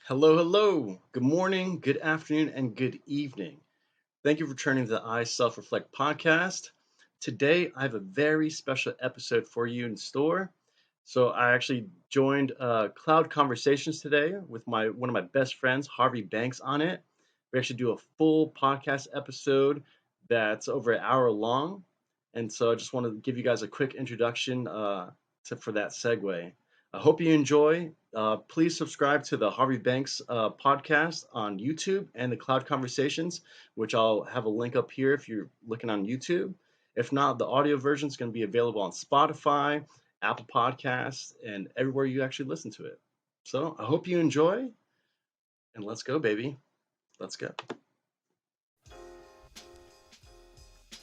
Hello, hello. Good morning, good afternoon, and good evening. Thank you for turning to the I Self Reflect podcast. Today, I have a very special episode for you in store. So, I actually joined Cloud Conversations today with my one of my best friends, Harvey Banks, on it. We actually do a full podcast episode that's over an hour long, and so I just want to give you guys a quick introduction for that segue. I hope you enjoy. Please subscribe to the Harvey Banks podcast on YouTube and the Cloud Conversations, which I'll have a link up here if you're looking on YouTube. If not, the audio version is going to be available on Spotify, Apple Podcasts, and everywhere you actually listen to it. So I hope you enjoy, and let's go, baby. Let's go.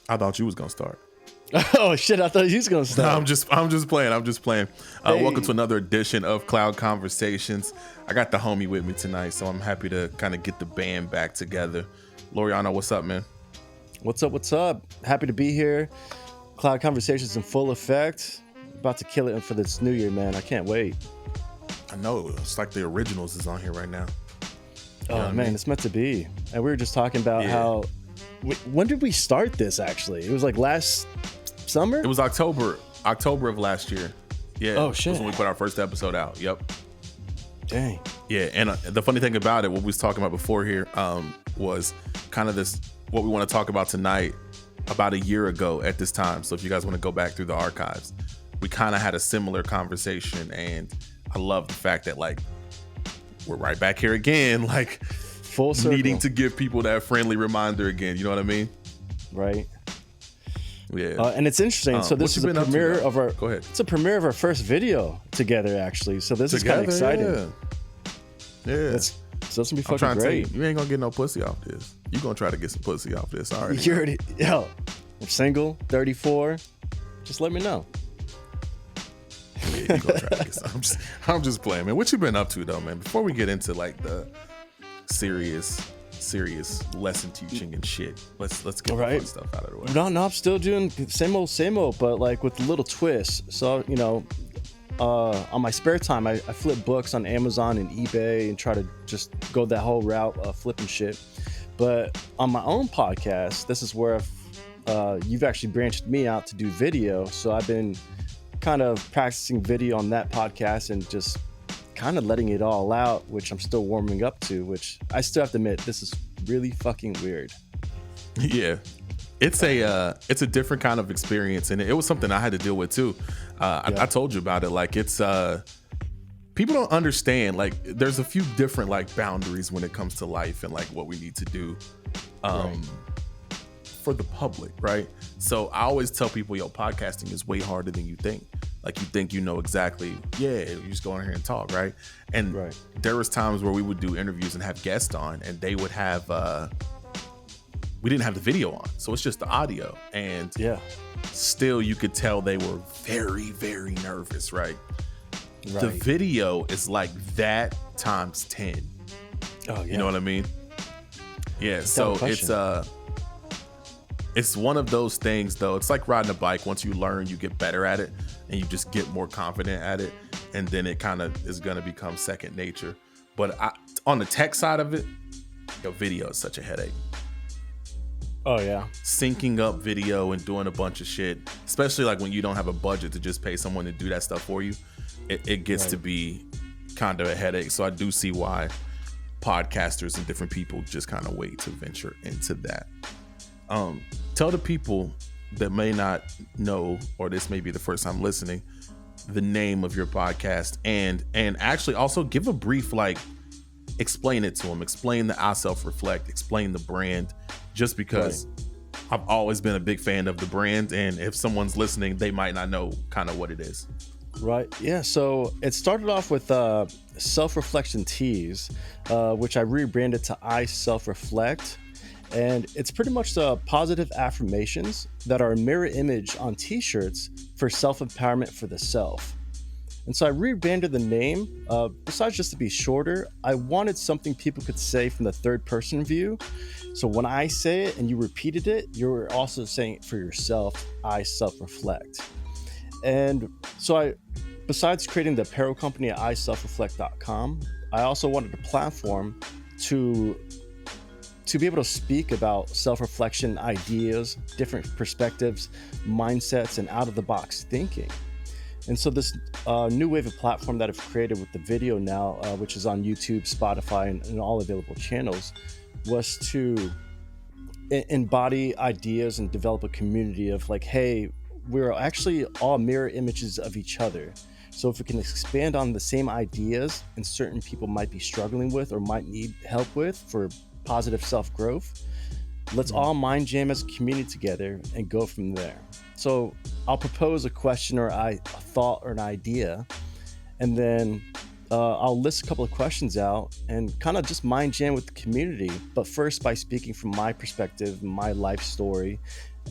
I thought you was gonna start. Oh shit! I thought you was gonna No, start. I'm just playing. Hey. Welcome to another edition of Cloud Conversations. I got the homie with me tonight, so I'm happy to kind of get the band back together. Loriano, what's up, man? What's up? What's up? Happy to be here. Cloud Conversations in full effect. About to kill it for this new year, man. I can't wait. I know it's like the originals is on here right now. You know what I Oh man, mean? it's meant to be. And we were just talking about Yeah. how. When did we start this? Actually, it was like last summer. It was October of last year. Yeah. Oh, shit. Was when we put our first episode out. Yep. Dang. Yeah, and the funny thing about it, what we was talking about before here, was kind of this, what we want to talk about tonight, about a year ago at this time. So if you guys want to go back through the archives, we kind of had a similar conversation, and I love the fact that like we're right back here again, like Full circle. needing to give people that friendly reminder again. You know what I mean? Right. Yeah. And it's interesting. So what this you is a been up to, premiere though? of our. Go ahead. It's a premiere of our first video together, actually. So this is kind of exciting. Yeah. So it's gonna be I'm trying fucking to tell you, great. you ain't gonna get no pussy off this. You gonna try to get some pussy off this. All right. You already, yo, I'm single, 34. Just let me know. Yeah, you gonna try to get some. I'm just playing, man. What you been up to though, man? Before we get into like the serious lesson teaching and shit, let's get All the right. fun stuff out of the way. No, I'm still doing same old, but like with a little twist. So, on my spare time, I flip books on Amazon and eBay and try to just go that whole route of flipping shit. But on my own podcast, this is where you've actually branched me out to do video. So I've been kind of practicing video on that podcast and just kind of letting it all out, which I'm still warming up to, which I still have to admit, this is really fucking weird. Yeah, it's a different kind of experience, and it was something I had to deal with too. I told you about it. Like it's people don't understand. Like there's a few different like boundaries when it comes to life and like what we need to do for the public, right? So I always tell people, yo, podcasting is way harder than you think. Like you think you know exactly, you just go in here and talk, right? And there was times where we would do interviews and have guests on, and they would have we didn't have the video on, so it's just the audio, and still you could tell they were very, very nervous, right? The video is like that times 10. Oh yeah. You know what I mean? Yeah, so it's one of those things though. It's like riding a bike. Once you learn, you get better at it and you just get more confident at it, and then it kind of is going to become second nature. But on the tech side of it, video is such a headache. Oh yeah. Syncing up video and doing a bunch of shit, especially like when you don't have a budget to just pay someone to do that stuff for you, it gets to be kind of a headache. So I do see why podcasters and different people just kind of wait to venture into that. Tell the people that may not know, or this may be the first time listening, the name of your podcast, and actually also give a brief, like, explain it to them, explain the I Self Reflect, explain the brand, just because I've always been a big fan of the brand, and if someone's listening, they might not know kind of what it is. Right. Yeah. So it started off with Self-Reflection Tees, which I rebranded to I Self-Reflect. And it's pretty much the positive affirmations that are a mirror image on t-shirts for self-empowerment for the self. And so I rebranded the name. Besides just to be shorter, I wanted something people could say from the third person view. So when I say it and you repeated it, you're also saying it for yourself, I self-reflect. And so besides creating the apparel company at iselfreflect.com, I also wanted a platform to be able to speak about self-reflection, ideas, different perspectives, mindsets, and out-of-the-box thinking. And so this new wave of platform that I've created with the video now, which is on YouTube, Spotify, and all available channels, was to embody ideas and develop a community of like, hey, we're actually all mirror images of each other. So if we can expand on the same ideas and certain people might be struggling with or might need help with for positive self-growth, let's all mind jam as a community together and go from there. So I'll propose a question or a thought or an idea, and then I'll list a couple of questions out and kind of just mind jam with the community. But first, by speaking from my perspective, my life story,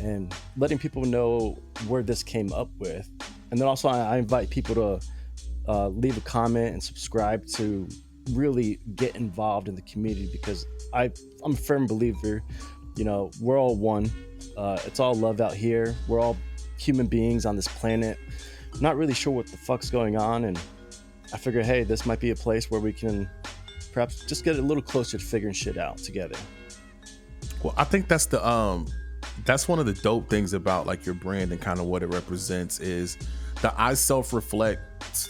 and letting people know where this came up with. And then also, I invite people to leave a comment and subscribe to really get involved in the community, because I'm a firm believer, we're all one. It's all love out here. We're all human beings on this planet. Not really sure what the fuck's going on, and I figure, hey, this might be a place where we can perhaps just get a little closer to figuring shit out together. Well, I think that's one of the dope things about like your brand and kind of what it represents is the I self-reflect.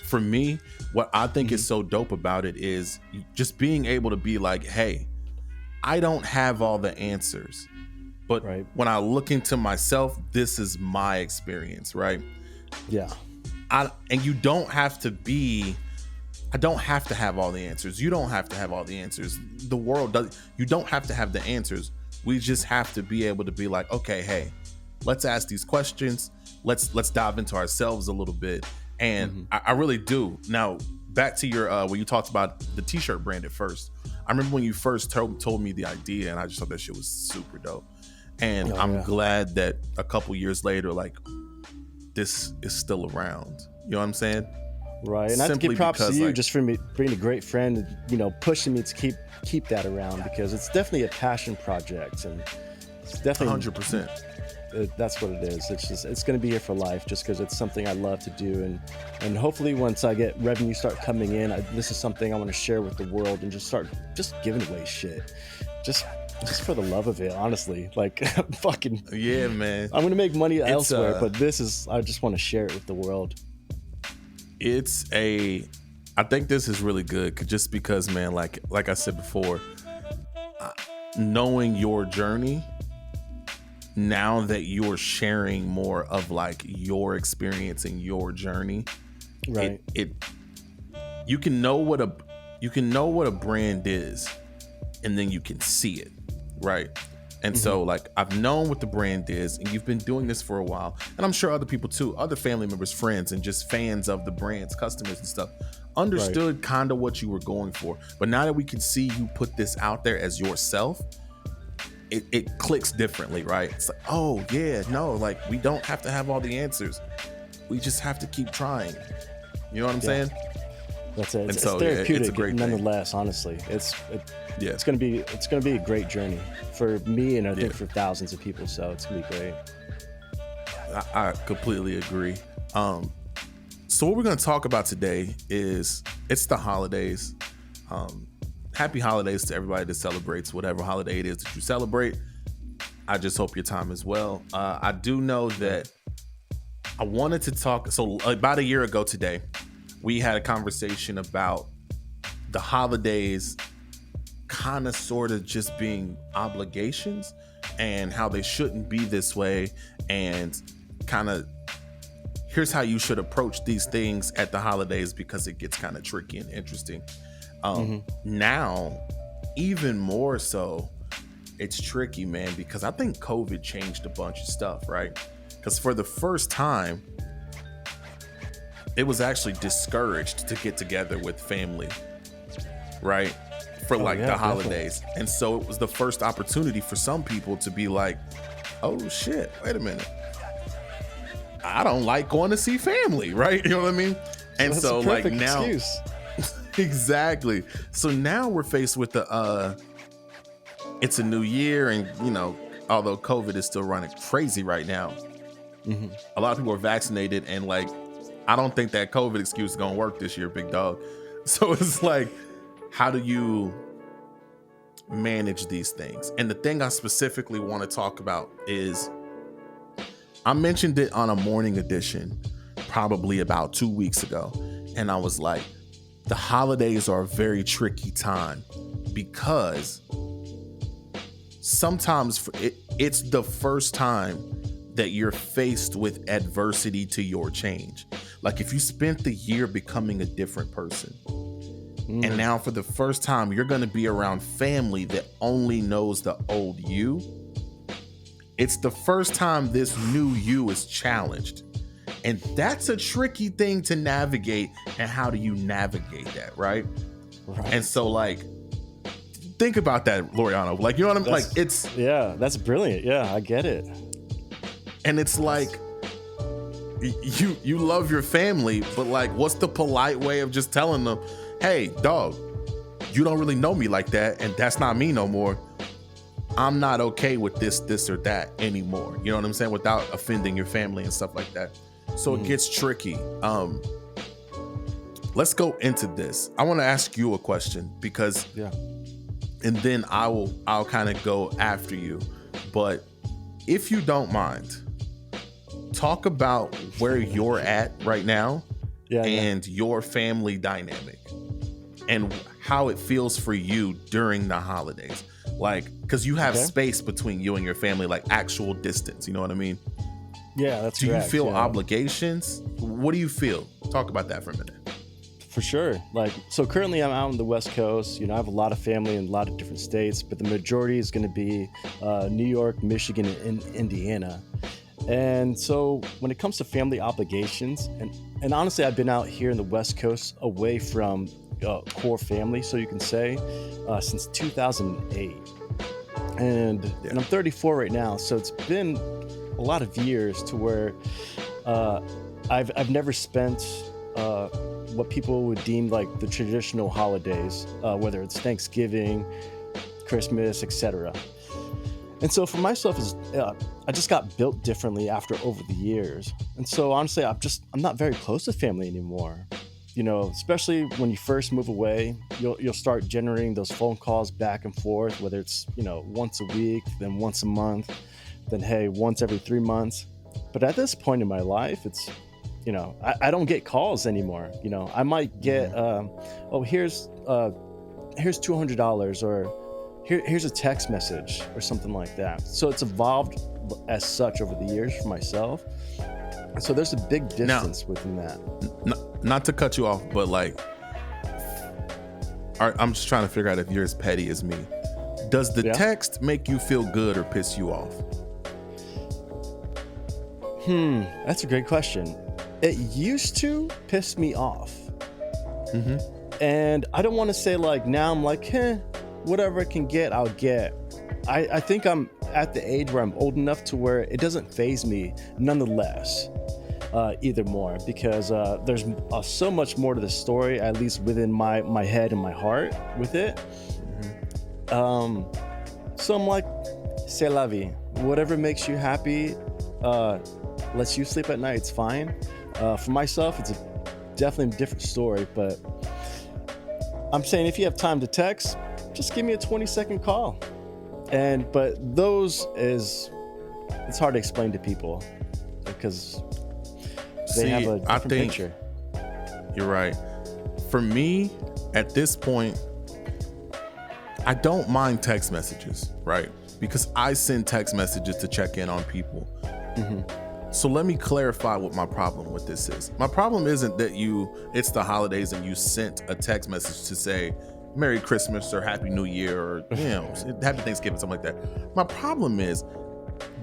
For me, what I think is so dope about it is just being able to be like, hey, I don't have all the answers, but when I look into myself, this is my experience, right? Yeah. And you don't have to be, I don't have to have all the answers. You don't have to have all the answers. The world does. You don't have to have the answers. We just have to be able to be like, okay, hey, let's ask these questions. Let's dive into ourselves a little bit. And I really do. Now, back to your, when you talked about the t-shirt brand at first, I remember when you first told me the idea, and I just thought that shit was super dope. And I'm glad that a couple years later, like, this is still around. You know what I'm saying? Right. And I have to give props to you just for being a great friend and, pushing me to keep that around, because it's definitely a passion project, and it's definitely 100%. That's what it is. It's going to be here for life, just because it's something I love to do. And hopefully once I get revenue start coming in, this is something I want to share with the world and just start giving away shit. Just for the love of it, honestly. Like, fucking. Yeah, man. I'm going to make money elsewhere, but I just want to share it with the world. I think this is really good just because, man, like I said before, knowing your journey, now that you're sharing more of like your experience and your journey, right? You can know what a brand is, and then you can see it, right? And so like I've known what the brand is, and you've been doing this for a while, and I'm sure other people too, other family members, friends, and just fans of the brands, customers and stuff, understood kind of what you were going for. But now that we can see you put this out there as yourself, it clicks differently, right? It's like, oh yeah, no, like we don't have to have all the answers. We just have to keep trying. You know what I'm saying? That's it. It's so, therapeutic, it's a great nonetheless. thing. Honestly, it's gonna be a great journey for me, and I think for thousands of people. So it's gonna be great. I completely agree. So what we're gonna talk about today is it's the holidays. Happy holidays to everybody that celebrates whatever holiday it is that you celebrate. I just hope your time is well. I do know that I wanted to talk. So about a year ago today, we had a conversation about the holidays kind of sort of just being obligations and how they shouldn't be this way, and kind of here's how you should approach these things at the holidays, because it gets kind of tricky and interesting. Now, even more so, it's tricky, man, because I think COVID changed a bunch of stuff, right? Because for the first time, it was actually discouraged to get together with family, right? For the holidays. Definitely. And so it was the first opportunity for some people to be like, oh shit, wait a minute. I don't like going to see family, right? You know what I mean? And so like now, excuse. Exactly. So now we're faced with it's a new year, and although COVID is still running crazy right now, a lot of people are vaccinated, and like I don't think that COVID excuse is gonna work this year, big dog. So it's like how do you manage these things? And the thing I specifically want to talk about is, I mentioned it on a morning edition probably about 2 weeks ago, and I was like, the holidays are a very tricky time because sometimes it's the first time that you're faced with adversity to your change. Like if you spent the year becoming a different person, and now for the first time you're going to be around family that only knows the old you, it's the first time this new you is challenged. And that's a tricky thing to navigate. And how do you navigate that, right? And so, like, think about that, Loriano. Like, you know what I mean? Like, it's... Yeah, that's brilliant. Yeah, I get it. And it's like, you love your family, but, like, what's the polite way of just telling them, hey, dog, you don't really know me like that, and that's not me no more. I'm not okay with this, or that anymore. You know what I'm saying? Without offending your family and stuff like that. So it gets tricky. Let's go into this. I want to ask you a question because, and then I'll kind of go after you. But if you don't mind, talk about where you're at right now and your family dynamic and how it feels for you during the holidays. Like, because you have space between you and your family, like actual distance. You know what I mean? Yeah, that's Do correct, you feel obligations? What do you feel? Talk about that for a minute. For sure. Like, so currently I'm out on the West Coast. You know, I have a lot of family in a lot of different states, but the majority is going to be New York, Michigan, and Indiana. And so when it comes to family obligations, and honestly, I've been out here in the West Coast away from core family, so you can say, since 2008. And I'm 34 right now, so it's been a lot of years to where I've never spent what people would deem like the traditional holidays, whether it's Thanksgiving, Christmas, etc. And so for myself, I just got built differently over the years. And so honestly, I'm not very close to family anymore. You know, especially when you first move away, you'll start generating those phone calls back and forth, whether it's, you know, once a week, then once a month, then hey, once every 3 months. But at this point in my life, it's, you know, I don't get calls anymore. You know, I might get, here's $200, or here's a text message or something like that. So it's evolved as such over the years for myself. So there's a big distance within that. Not to cut you off, but like, I'm just trying to figure out if you're as petty as me. Does the text make you feel good or piss you off? That's a great question. It used to piss me off. And I don't want to say like, now I'm like, whatever I can get, I'll get. I think I'm at the age where I'm old enough to where it doesn't faze me nonetheless. Either more, because there's so much more to the story, at least within my head and my heart with it. So I'm like, c'est la vie. Whatever makes you happy, lets you sleep at night, it's fine. For myself, it's definitely a different story, but I'm saying if you have time to text, just give me a 20-second call. But it's hard to explain to people because they have a different picture. You're right. For me, at this point, I don't mind text messages, right? Because I send text messages to check in on people. So let me clarify what my problem with this is. My problem isn't that it's the holidays and you sent a text message to say Merry Christmas or Happy New Year or, you know, Happy Thanksgiving, something like that. My problem is,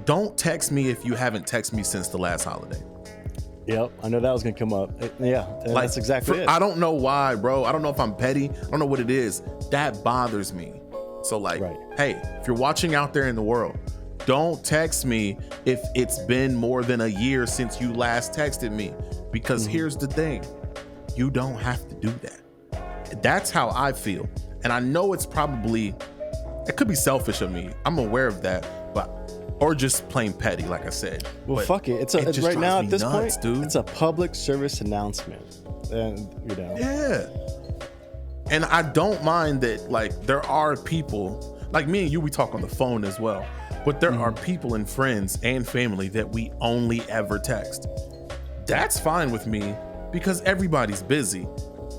don't text me if you haven't texted me since the last holiday. Yep, I know that was gonna come up. Yeah, like, that's exactly it. I don't know why, bro. I don't know if I'm petty. I don't know what it is. That bothers me. So like, hey, if you're watching out there in the world, don't text me if it's been more than a year since you last texted me. Because here's the thing, you don't have to do that. That's how I feel. And I know it could be selfish of me. I'm aware of that, or just plain petty, like I said. Well, but fuck it. It's right now at this point, dude. It's a public service announcement, and you know. Yeah. And I don't mind that, like, there are people like me and you, we talk on the phone as well, but there are people and friends and family that we only ever text. That's fine with me because everybody's busy,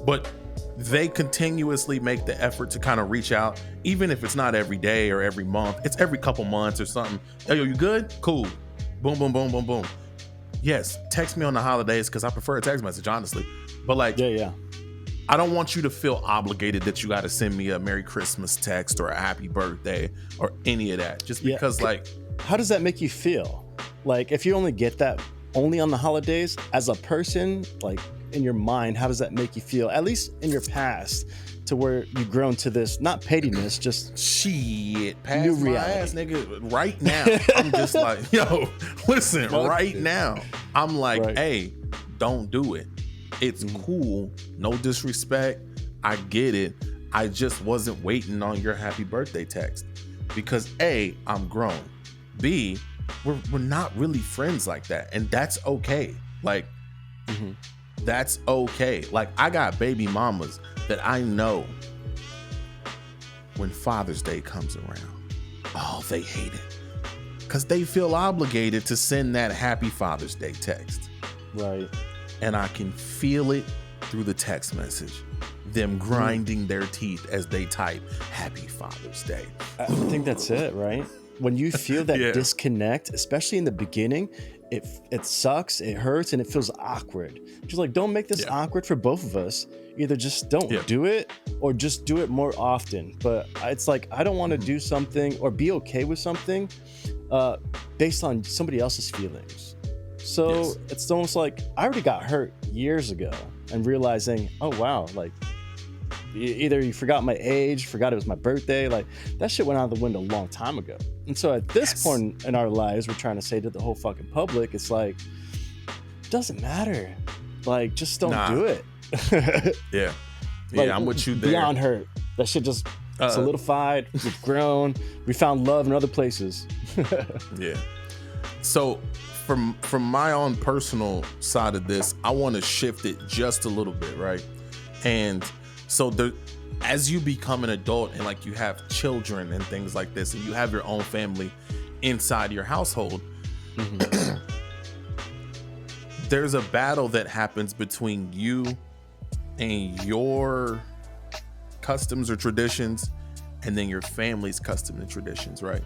but they continuously make the effort to kind of reach out, even if it's not every day or every month. It's every couple months or something. Hey, yo, you good? Cool. Boom, boom, boom, boom, boom. Yes, text me on the holidays because I prefer a text message, honestly. But like, yeah. I don't want you to feel obligated that you got to send me a Merry Christmas text or a Happy Birthday or any of that. Just because, like, how does that make you feel? Like, if you only get that only on the holidays, as a person, like in your mind, how does that make you feel? At least in your past, to where you've grown to this, not pettiness, just shit, pass new my reality. ass, nigga. Right now, I'm just like, yo, listen. Right now, I'm like, hey, don't do it. It's cool. No disrespect. I get it. I just wasn't waiting on your happy birthday text because A, I'm grown. B, we're not really friends like that. And that's okay. Like, that's okay. Like, I got baby mamas that I know when Father's Day comes around, oh, they hate it because they feel obligated to send that happy Father's Day text. Right. And I can feel it through the text message, them grinding their teeth as they type Happy Father's Day. I think that's it, right? When you feel that disconnect, especially in the beginning, it sucks, it hurts, and it feels awkward. Just like, don't make this awkward for both of us. Either just don't do it or just do it more often. But it's like, I don't want to do something or be okay with something based on somebody else's feelings. So it's almost like I already got hurt years ago and realizing, oh, wow, like either you forgot my age, forgot it was my birthday, like that shit went out the window a long time ago. And so at this point in our lives, we're trying to say to the whole fucking public, it's like, doesn't matter. Like, just don't do it. Like, I'm with you there. Beyond hurt. That shit just solidified. We've grown. We found love in other places. So from my own personal side of this, I want to shift it just a little bit, right? And so as you become an adult and like you have children and things like this, and you have your own family inside your household, there's a battle that happens between you and your customs or traditions and then your family's customs and traditions, right?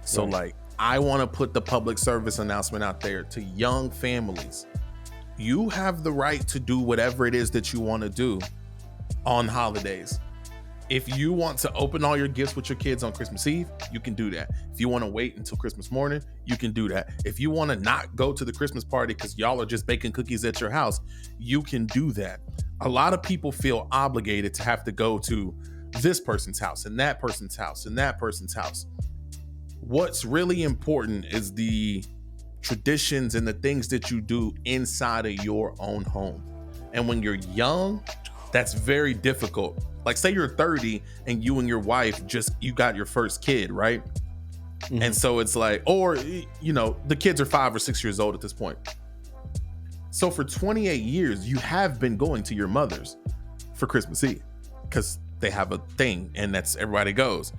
So like, I want to put the public service announcement out there to young families. You have the right to do whatever it is that you want to do on holidays. If you want to open all your gifts with your kids on Christmas Eve, you can do that. If you want to wait until Christmas morning, you can do that. If you want to not go to the Christmas party because y'all are just baking cookies at your house, you can do that. A lot of people feel obligated to have to go to this person's house and that person's house and that person's house. What's really important is the traditions and the things that you do inside of your own home. And when you're young, that's very difficult. Like, say you're 30 and you and your wife you got your first kid, right? And so it's like, or, you know, the kids are 5 or 6 years old at this point. So for 28 years, you have been going to your mother's for Christmas Eve because they have a thing and that's everybody goes.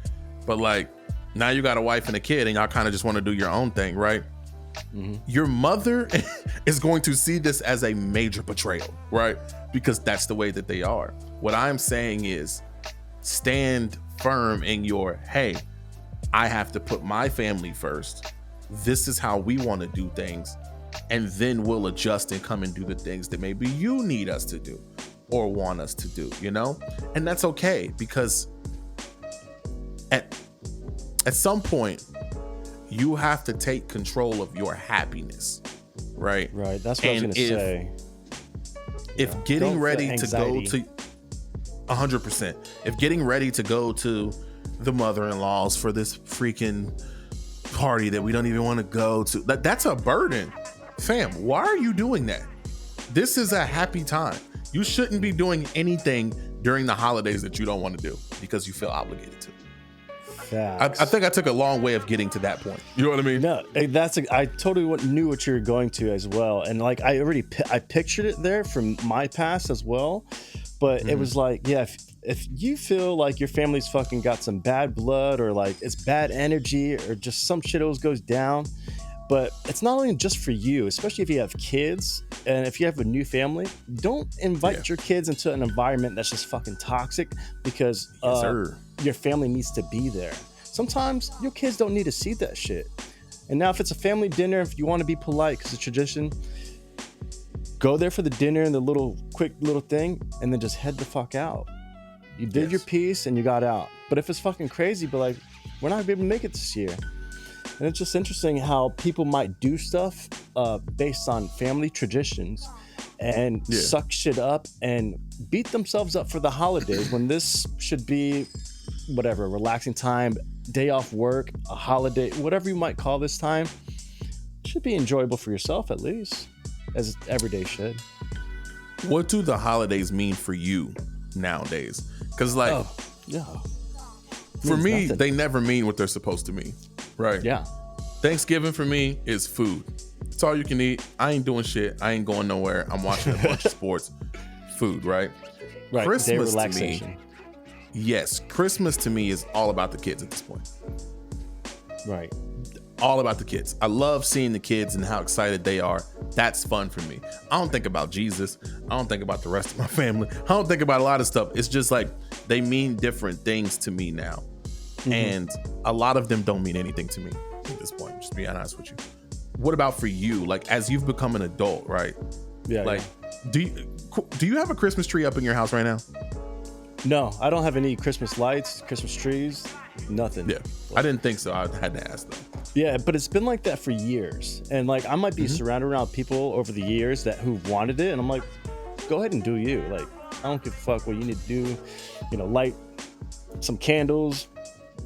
But like, now you got a wife and a kid and y'all kind of just want to do your own thing, right? Your mother is going to see this as a major betrayal, right? Because that's the way that they are. What I'm saying is stand firm in your, hey, I have to put my family first. This is how we want to do things. And then we'll adjust and come and do the things that maybe you need us to do or want us to do, you know? And that's okay, because at some point, you have to take control of your happiness, right? Right. That's what I was going to say. If getting ready to go to 100%, if getting ready to go to the mother-in-laws for this freaking party that we don't even want to go to, that's a burden. Fam, why are you doing that? This is a happy time. You shouldn't be doing anything during the holidays that you don't want to do because you feel obligated to. I think I took a long way of getting to that point. You know what I mean? No, I totally knew what you were going to as well. And like, I pictured it there from my past as well. But it was like, yeah, if you feel like your family's fucking got some bad blood or like it's bad energy or just some shit always goes down, but it's not only just for you, especially if you have kids and if you have a new family, don't invite your kids into an environment that's just fucking toxic because your family needs to be there. Sometimes your kids don't need to see that shit. And now if it's a family dinner, if you want to be polite because it's tradition, go there for the dinner and the quick little thing and then just head the fuck out. You did your piece and you got out. But if it's fucking crazy, but like, we're not gonna be able to make it this year. And it's just interesting how people might do stuff based on family traditions and suck shit up and beat themselves up for the holidays when this should be whatever, relaxing time, day off work, a holiday, whatever you might call this time. It should be enjoyable for yourself at least, as every day should. What do the holidays mean for you nowadays? Because like, for me, they never mean what they're supposed to mean. Right. Yeah. Thanksgiving for me is food. It's all you can eat. I ain't doing shit. I ain't going nowhere. I'm watching a bunch of sports. Food, right? Right. Christmas to me. Yes. Christmas to me is all about the kids at this point. Right. All about the kids. I love seeing the kids and how excited they are. That's fun for me. I don't think about Jesus. I don't think about the rest of my family. I don't think about a lot of stuff. It's just like they mean different things to me now. And a lot of them don't mean anything to me at this point, just being honest with you. What about for you? Like, as you've become an adult, right? Yeah. Like, do you have a Christmas tree up in your house right now? No, I don't have any Christmas lights, Christmas trees, nothing. Yeah, I didn't think so. I had to ask though. Yeah, but it's been like that for years. And like, I might be surrounded around people over the years who wanted it. And I'm like, go ahead and do you. Like, I don't give a fuck what you need to do. You know, light some candles,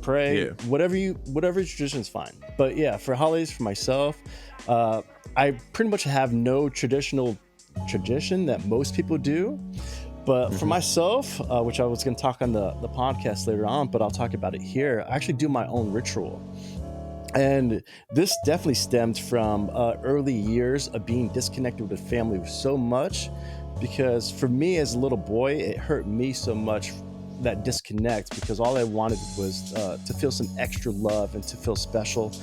pray, whatever tradition is fine. But yeah, for holidays for myself, I pretty much have no traditional tradition that most people do. But for myself, which I was going to talk on the podcast later on, but I'll talk about it here, I actually do my own ritual. And this definitely stemmed from early years of being disconnected with family so much, because for me as a little boy, it hurt me so much, that disconnect, because all I wanted was to feel some extra love and to feel special,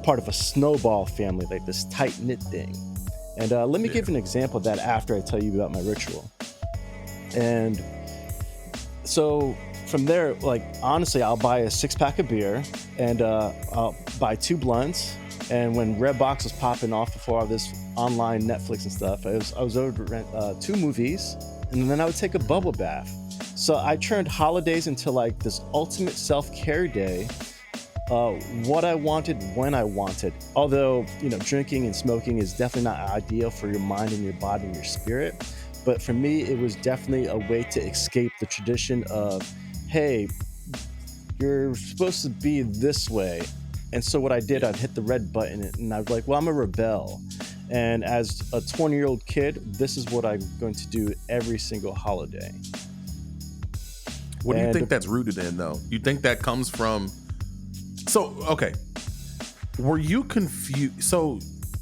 part of a snowball family, like this tight-knit thing. And let me give an example of that after I tell you about my ritual. And so from there, like, honestly, I'll buy a 6-pack of beer and I'll buy 2 blunts. And when Redbox was popping off before all this online Netflix and stuff, I was over to rent 2 movies, and then I would take a bubble bath. So I turned holidays into like this ultimate self-care day. What I wanted when I wanted. Although, you know, drinking and smoking is definitely not ideal for your mind and your body and your spirit. But for me, it was definitely a way to escape the tradition of, hey, you're supposed to be this way. And so what I did, I'd hit the red button and I was like, well, I'm a rebel. And as a 20-year-old kid, this is what I'm going to do every single holiday. What do you think that's rooted in, though? You think that comes from... So, okay. Were you confused? So,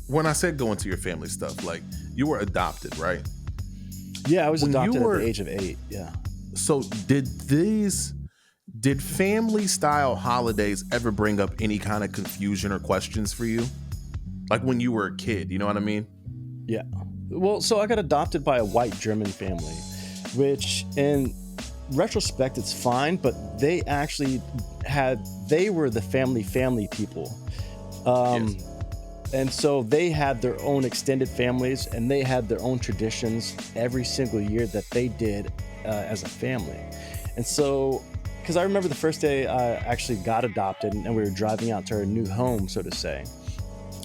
when I said go into your family stuff, like, you were adopted, right? Yeah, I was adopted at the age of 8, yeah. So, did family-style holidays ever bring up any kind of confusion or questions for you? Like, when you were a kid, you know what I mean? Yeah. Well, so I got adopted by a white German family, which in retrospect it's fine, but they actually they were the family people. And so they had their own extended families and they had their own traditions every single year that they did as a family. And so, because I remember the first day I actually got adopted and we were driving out to our new home, so to say.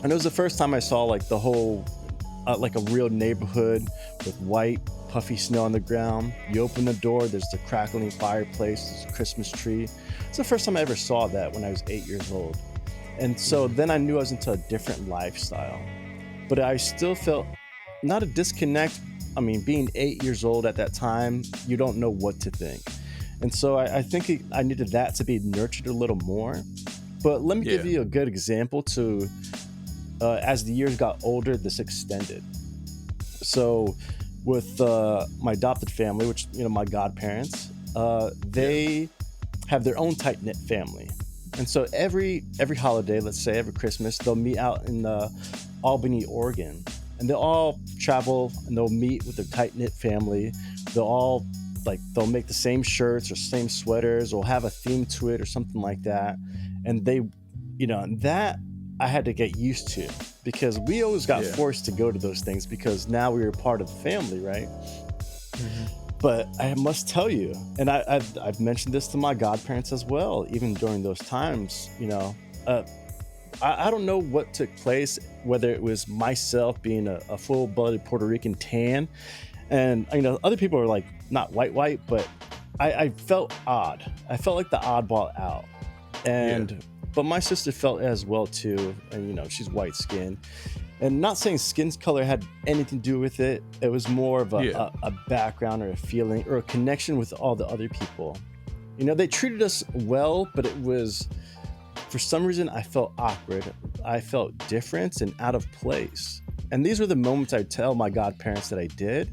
And it was the first time I saw like the whole, like a real neighborhood with white puffy snow on the ground. You open the door, there's the crackling fireplace, there's a Christmas tree. It's the first time I ever saw that when I was 8 years old. And so then I knew I was into a different lifestyle. But I still felt not a disconnect. I mean, being 8 years old at that time, you don't know what to think. And so I think I needed that to be nurtured a little more. But let me give you a good example to, as the years got older, this extended. So with my adopted family, which, my godparents. They have their own tight knit family, and so every holiday, let's say every Christmas, they'll meet out in Albany, Oregon, and they'll all travel and they'll meet with their tight knit family. They'll make the same shirts or same sweaters or have a theme to it or something like that. And they, that I had to get used to, because we always got forced to go to those things because now we were part of the family, right? But I must tell you, and I've mentioned this to my godparents as well, even during those times, I don't know what took place, whether it was myself being a full-blooded Puerto Rican tan, and other people are like not white, but I felt odd. I felt like the oddball out, and but my sister felt as well too, and she's white skinned. And not saying skin color had anything to do with it. It was more of a background or a feeling or a connection with all the other people. They treated us well, but it was, for some reason, I felt awkward. I felt different and out of place. And these were the moments I tell my godparents that I did,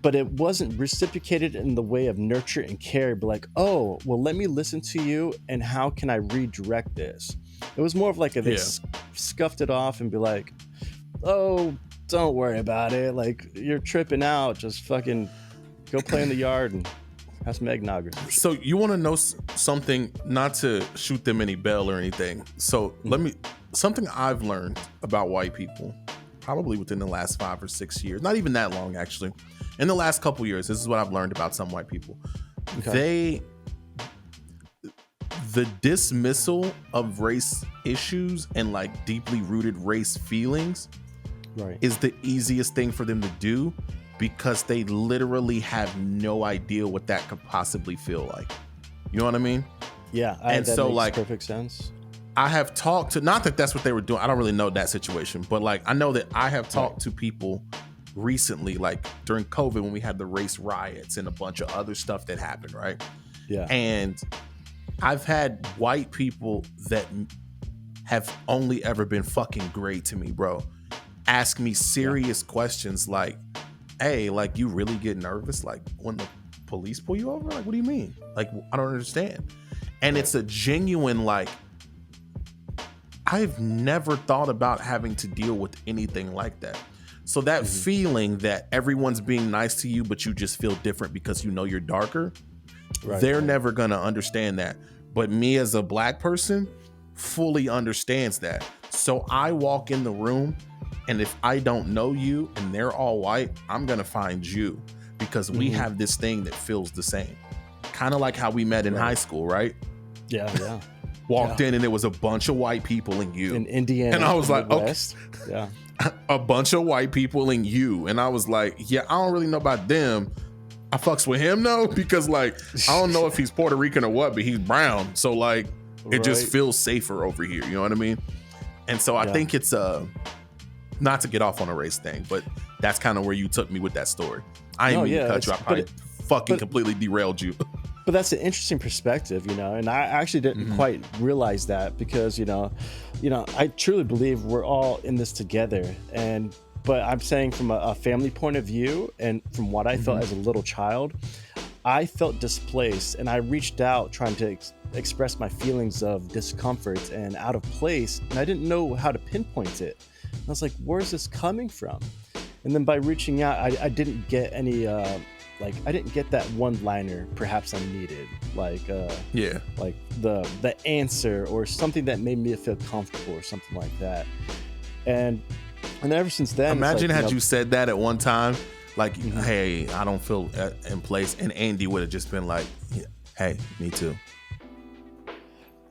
but it wasn't reciprocated in the way of nurture and care. But like, oh, well, let me listen to you, and how can I redirect this? It was more of like they scuffed it off and be like, oh, don't worry about it. Like, you're tripping out. Just fucking go play in the yard and have some eggnog or something. So you want to know something, not to shoot them any bell or anything. So something I've learned about white people, probably within the last 5 or 6 years, not even that long, actually. In the last couple years, this is what I've learned about some white people. Okay. The dismissal of race issues and like deeply rooted race feelings is the easiest thing for them to do, because they literally have no idea what that could possibly feel like. You know what I mean? Yeah. And that so makes like perfect sense. I have talked to, not that that's what they were doing, I don't really know that situation, but like I know that I have talked to people recently, like during COVID when we had the race riots and a bunch of other stuff that happened, right? Yeah. And I've had white people that have only ever been fucking great to me, bro, ask me serious questions like, hey, like, you really get nervous like when the police pull you over? Like, what do you mean? Like, I don't understand. And it's a genuine, like, I've never thought about having to deal with anything like that. So that feeling that everyone's being nice to you, but you just feel different because you're darker, they're never gonna understand that. But me as a black person fully understands that. So I walk in the room, and if I don't know you and they're all white, I'm gonna find you, because we have this thing that feels the same. Kind of like how we met in high school, right? Yeah. Walked in and there was a bunch of white people in you. In Indiana. And I was like, okay. Yeah. A bunch of white people in you. And I was like, yeah, I don't really know about them. I fucks with him though, because like, I don't know if he's Puerto Rican or what, but he's brown. So like, it just feels safer over here. You know what I mean? And so I think it's not to get off on a race thing, but that's kind of where you took me with that story. I didn't mean to cut you. I probably completely derailed you. But that's an interesting perspective, and I actually didn't quite realize that, because, I truly believe we're all in this together. But I'm saying from a family point of view, and from what I felt as a little child, I felt displaced, and I reached out trying to express my feelings of discomfort and out of place, and I didn't know how to pinpoint it. And I was like, where's this coming from? And then by reaching out, I didn't get any I didn't get that one-liner perhaps I needed, like the answer or something that made me feel comfortable or something like that. And ever since then, imagine had you said that at one time, like, hey, I don't feel in place, and Andy would have just been like, hey, me too.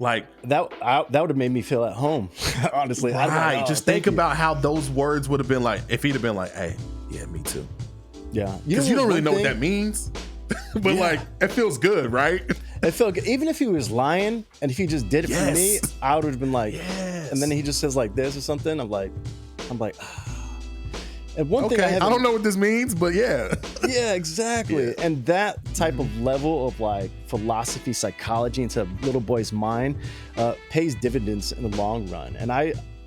Like that would have made me feel at home. Honestly, right? Just think about how those words would have been like if he'd have been like, hey, yeah, me too. Yeah, because you don't really know what that means, but like it feels good, right? It felt good. Even if he was lying, and if he just did it for me, I would have been like, and then he just says like this or something. I'm like, And one thing I don't know what this means, but yeah, exactly. Yeah. And that type of level of like philosophy, psychology into a little boy's mind pays dividends in the long run. And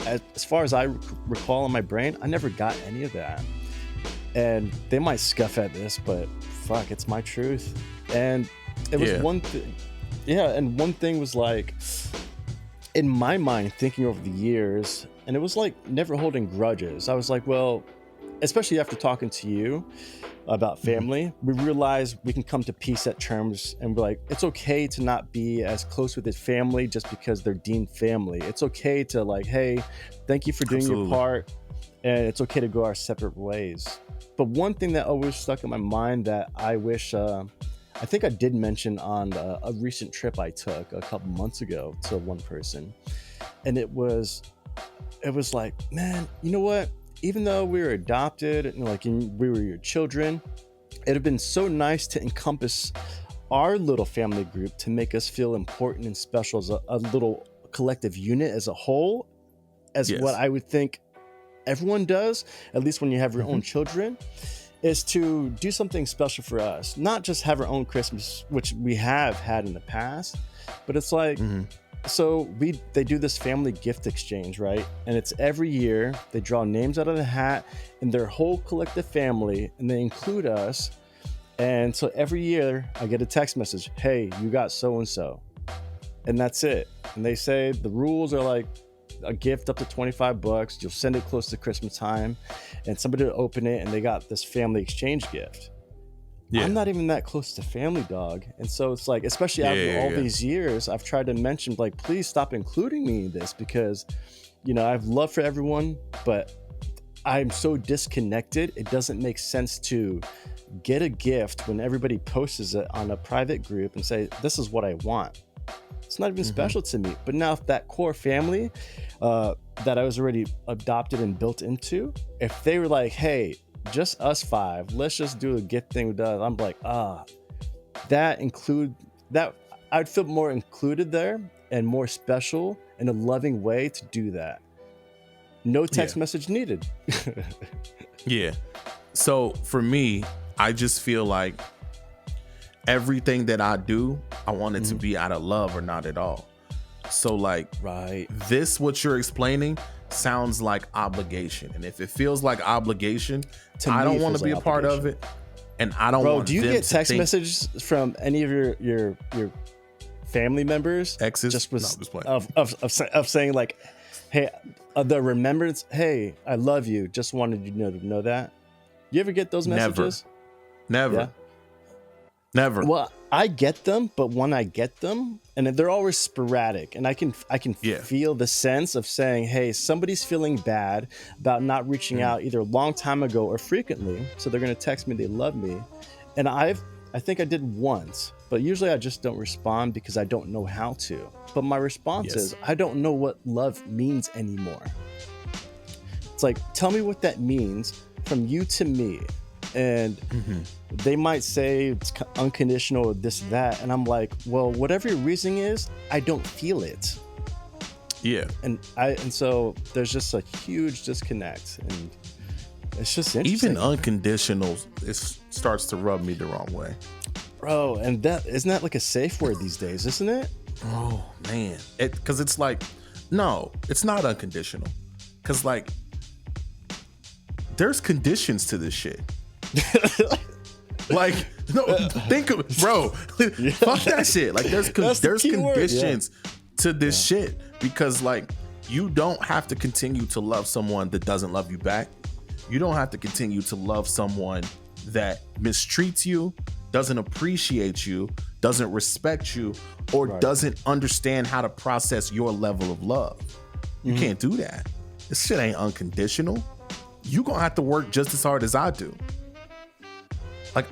as far as I recall in my brain, I never got any of that. And they might scoff at this, but fuck, it's my truth. And it was one thing. Yeah, and one thing was like, in my mind, thinking over the years, and it was like never holding grudges. I was like, well, especially after talking to you about family, we realize we can come to peace at terms, and we're like, it's okay to not be as close with his family just because they're deemed family. It's okay to like, hey, thank you for doing your part, and it's okay to go our separate ways. But one thing that always stuck in my mind that I wish, I think I did mention on a recent trip I took a couple months ago to one person, and it was like, man, you know what? Even though we were adopted and like we were your children, it'd have been so nice to encompass our little family group to make us feel important and special as a little collective unit as a whole, as what I would think everyone does, at least when you have your own children, is to do something special for us. Not just have our own Christmas, which we have had in the past, but it's like, so they do this family gift exchange, right? And it's every year. They draw names out of the hat in their whole collective family, and they include us. And so every year I get a text message, hey, you got so-and-so. And that's it. And they say the rules are like a gift up to $25. You'll send it close to Christmas time, and somebody will open it, and they got this family exchange gift. I'm not even that close to family, dog. And so it's like, especially after all these years, I've tried to mention, like, please stop including me in this, because, you know, I have love for everyone, but I'm so disconnected. It doesn't make sense to get a gift when everybody posts it on a private group and say, this is what I want. It's not even special to me. But now if that core family that I was already adopted and built into, if they were like, hey, just us 5, let's just do a gift thing with us, I'm like, that I'd feel more included there and more special in a loving way to do that. No text message needed. So for me, I just feel like everything that I do, I want it to be out of love or not at all. So like, this, what you're explaining sounds like obligation. And if it feels like obligation, I don't want to be a part of it. And I don't want do you get text messages from any of your family members? Exes? Just of saying like, hey, the remembrance, hey, I love you. Just wanted you to know that. You ever get those messages? Never. Yeah. Never. Well, I get them, but when I get them, and they're always sporadic, and I can feel the sense of saying, hey, somebody's feeling bad about not reaching out either a long time ago or frequently, so they're going to text me they love me. And I think I did once, but usually I just don't respond because I don't know how to. But my response is, I don't know what love means anymore. It's like, tell me what that means from you to me. And they might say it's unconditional or this, that. And I'm like, well, whatever your reasoning is, I don't feel it. Yeah. And so there's just a huge disconnect. And it's just interesting. Even unconditional, it starts to rub me the wrong way. Bro, and that isn't that like a safe word these days, isn't it? Oh, man. Because it's like, no, it's not unconditional. Because like, there's conditions to this shit. Like, no, think of it, bro. Fuck that shit. Like, there's conditions to this shit, because like, you don't have to continue to love someone that doesn't love you back. You don't have to continue to love someone that mistreats you, doesn't appreciate you, doesn't respect you, or doesn't understand how to process your level of love. You can't do that. This shit ain't unconditional. You gonna have to work just as hard as I do. Like,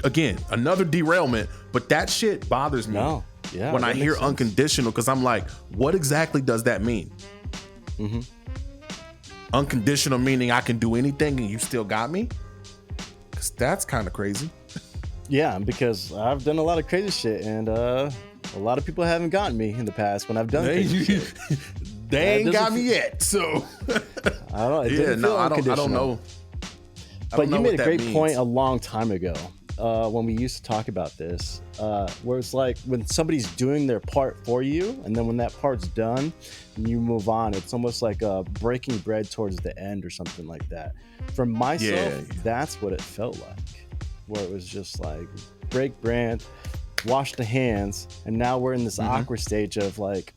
again, another derailment, but that shit bothers me when I hear unconditional, because I'm like, what exactly does that mean? Unconditional meaning I can do anything and you still got me? Because that's kind of crazy. Yeah, because I've done a lot of crazy shit, and a lot of people haven't gotten me in the past when I've done crazy shit. They ain't got me yet, so I don't know. I don't know. But you made a great point a long time ago when we used to talk about this, where it's like when somebody's doing their part for you, and then when that part's done, and you move on, it's almost like breaking bread towards the end or something like that. For myself, that's what it felt like, where it was just like break bread, wash the hands, and now we're in this awkward stage of like,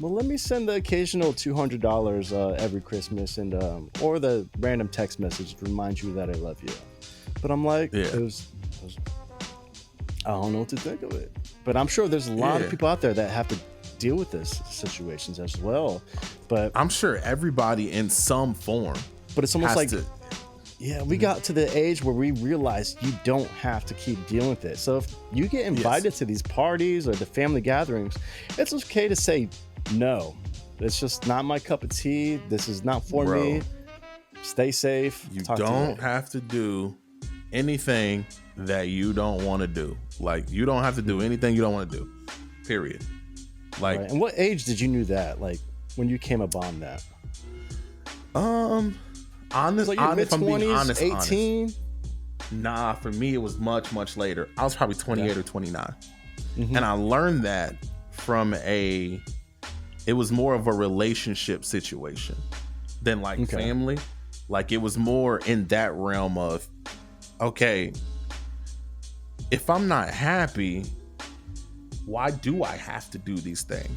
well, let me send the occasional $200 every Christmas, and or the random text message to remind you that I love you. But I'm like, I don't know what to think of it. But I'm sure there's a lot of people out there that have to deal with this situations as well. But I'm sure everybody in some form. But it's almost like, we got to the age where we realized you don't have to keep dealing with it. So if you get invited to these parties or the family gatherings, it's okay to say no. It's just not my cup of tea. This is not for me. Stay safe. You don't have to do anything that you don't want to do. Like, you don't have to do anything you don't want to do. Period. Like, And what age did you knew that? Like, when you came upon that? Honest, like if I'm being 18? Honest. Nah, for me it was much, much later. I was probably 28 or 29. And I learned that from it was more of a relationship situation than like family. Like, it was more in that realm of, okay, if I'm not happy, why do I have to do these things?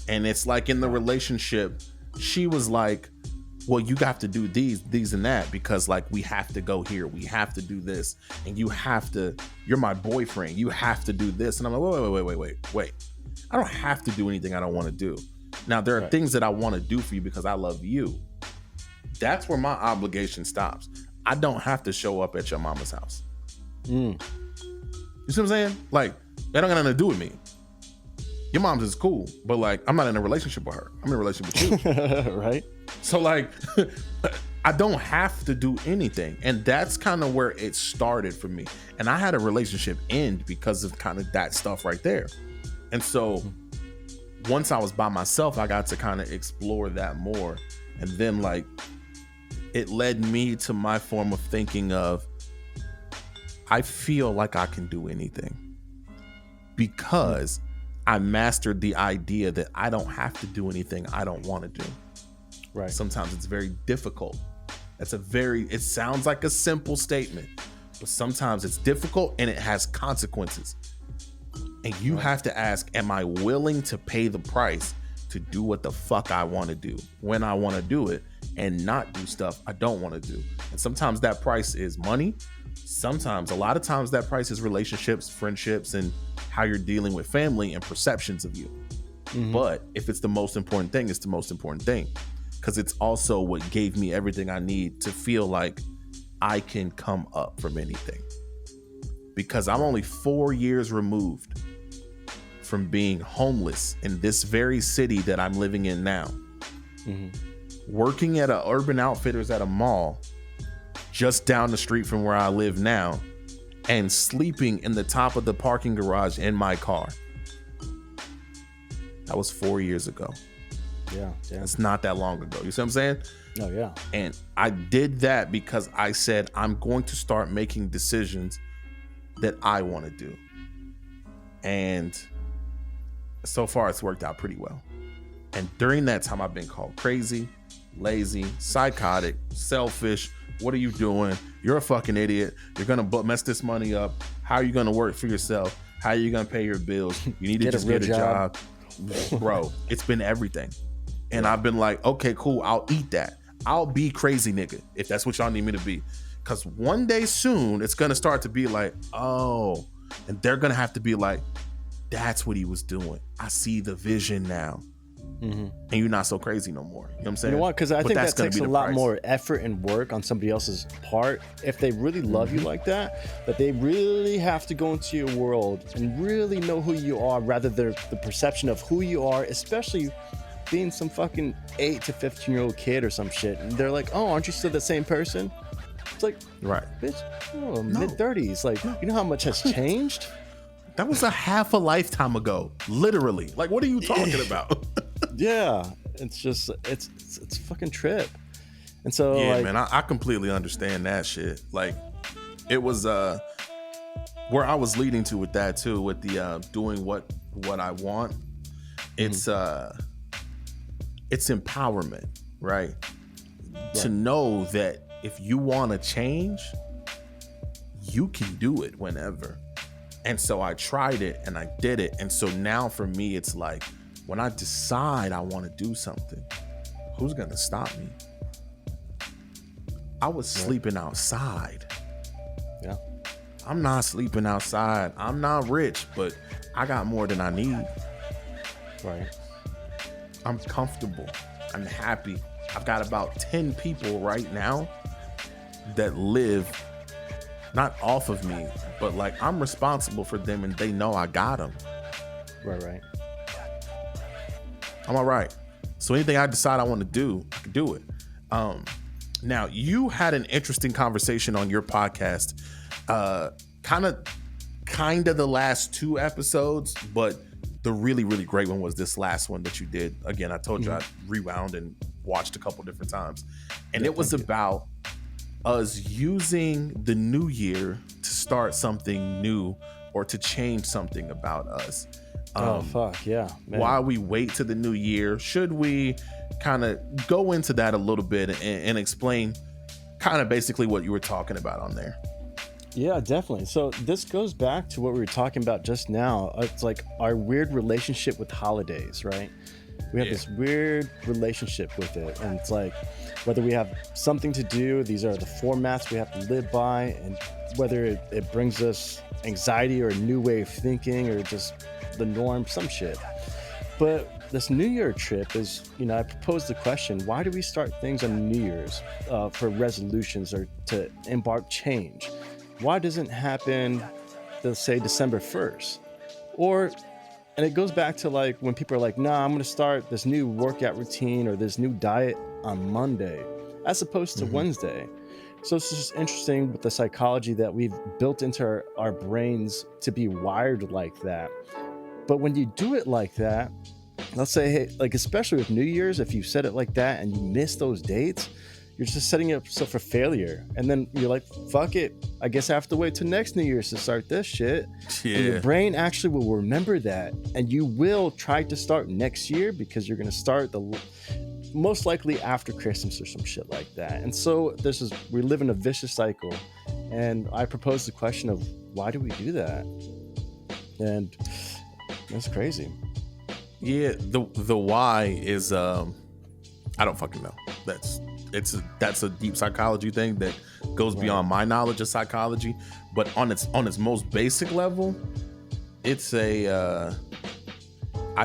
And it's like in the relationship, she was like, well, you have to do these and that, because like we have to go here, we have to do this, and you're my boyfriend, you have to do this. And I'm like, wait. I don't have to do anything I don't want to do. Now, there are things that I want to do for you because I love you. That's where my obligation stops. I don't have to show up at your mama's house. You see what I'm saying? Like, that don't got nothing to do with me. Your mom's is cool, but like, I'm not in a relationship with her. I'm in a relationship with you. Right? So like, I don't have to do anything. And that's kind of where it started for me. And I had a relationship end because of kind of that stuff right there. And so once I was by myself, I got to kind of explore that more. And then like, it led me to my form of thinking of, I feel like I can do anything because I mastered the idea that I don't have to do anything I don't want to do. Right. Sometimes it's very difficult. It sounds like a simple statement, but sometimes it's difficult and it has consequences. And you have to ask, am I willing to pay the price to do what the fuck I want to do when I want to do it, and not do stuff I don't want to do? And sometimes that price is money. A lot of times that price is relationships, friendships, and how you're dealing with family and perceptions of you. But if it's the most important thing, it's the most important thing, because it's also what gave me everything I need to feel like I can come up from anything. Because I'm only 4 years removed from being homeless in this very city that I'm living in now. Working at a Urban Outfitters at a mall just down the street from where I live now, and sleeping in the top of the parking garage in my car. That was 4 years ago. Yeah. It's not that long ago. You see what I'm saying? Oh, yeah. And I did that because I said, I'm going to start making decisions that I want to do. And so far it's worked out pretty well. And during that time, I've been called crazy, lazy, psychotic, selfish. What are you doing? You're a fucking idiot. You're going to mess this money up. How are you going to work for yourself? How are you going to pay your bills? You need to just get a job. Bro, it's been everything. And I've been like, okay, cool. I'll eat that. I'll be crazy nigga if that's what y'all need me to be. Because one day soon, it's going to start to be like, oh, and they're going to have to be like, that's what he was doing. I see the vision now. And you're not so crazy no more. You know what I'm saying? You know what? Because I think that takes a lot more effort and work on somebody else's part. If they really love you like that, that they really have to go into your world and really know who you are, rather than the perception of who you are, especially being some fucking 8 to 15-year-old kid or some shit. And they're like, oh, aren't you still the same person? It's like, right, bitch, mid-30s. Like, you know how much has changed? That was a half a lifetime ago, literally. Like, what are you talking about? Yeah, it's just it's a fucking trip. And so yeah, like, man, I completely understand that shit. Like, it was where I was leading to with that too, with the doing what I want, it's empowerment, right? To know that if you want to change, you can do it whenever. And so I tried it and I did it. And so now for me, it's like, when I decide I want to do something, who's going to stop me? I was sleeping outside. Yeah. I'm not sleeping outside. I'm not rich, but I got more than I need. Right. I'm comfortable. I'm happy. I've got about 10 people right now that live not off of me, but like I'm responsible for them and they know I got them. Right. I'm all right. So anything I decide I want to do, I can do it. Now, you had an interesting conversation on your podcast, kind of the last 2 episodes, but the really, really great one was this last one that you did. Again, I told you I rewound and watched a couple different times. And it was about us using the new year to start something new or to change something about us. Fuck yeah, man. Why we wait to the new year? Should we kind of go into that a little bit and explain kind of basically what you were talking about on there? Yeah, definitely. So this goes back to what we were talking about just now. It's like our weird relationship with holidays, right? We have this weird relationship with it. And it's like, whether we have something to do, these are the formats we have to live by. And whether it brings us anxiety or a new way of thinking or just the norm, some shit. But this New Year trip is, I proposed the question, why do we start things on New Year's for resolutions or to embark change? Why doesn't it happen, let's say, December 1st? And it goes back to like when people are like, nah, I'm going to start this new workout routine or this new diet on Monday, as opposed to Wednesday. So it's just interesting with the psychology that we've built into our brains to be wired like that. But when you do it like that, let's say, hey, like especially with New Year's, if you said it like that and you miss those dates, you're just setting yourself for failure. And then you're like, fuck it, I guess I have to wait till next New Year's to start this shit. Yeah. And your brain actually will remember that. And you will try to start next year because you're going to start most likely after Christmas or some shit like that. And so we live in a vicious cycle. And I proposed the question of, why do we do that? And that's crazy. Yeah, the why is I don't fucking know. That's a deep psychology thing that goes beyond my knowledge of psychology. But on its most basic level, it's I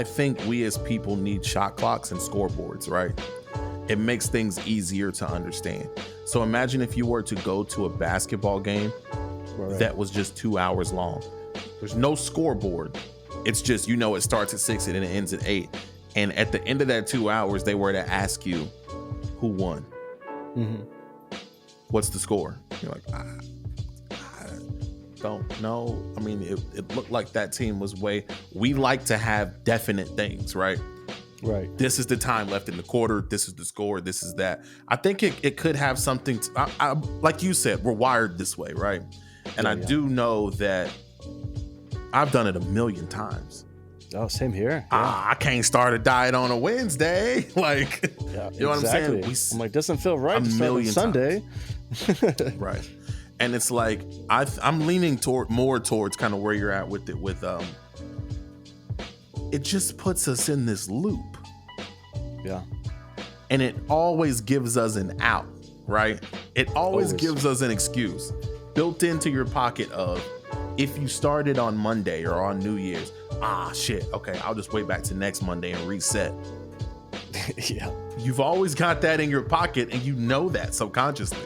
think we as people need shot clocks and scoreboards, right? It makes things easier to understand. So imagine if you were to go to a basketball game that was just 2 hours long. There's no scoreboard. It's just, it starts at 6 and it ends at 8. And at the end of that 2 hours, they were to ask you who won. What's the score? You're like, I don't know. I mean, it looked like that team was we like to have definite things, right? Right. This is the time left in the quarter. This is the score. This is that. I think it could have something like you said, we're wired this way, right? And I do know that I've done it a million times. Oh, same here. I can't start a diet on a Wednesday. Like, you know what I'm saying? I'm like, doesn't feel right to start on Sunday. Right. And it's like, I'm leaning more towards kind of where you're at with it. It just puts us in this loop. Yeah. And it always gives us an out, right? It always gives us an excuse built into your pocket of, if you started on Monday or on New Year's, shit, okay, I'll just wait back to next Monday and reset. Yeah. You've always got that in your pocket and you know that subconsciously.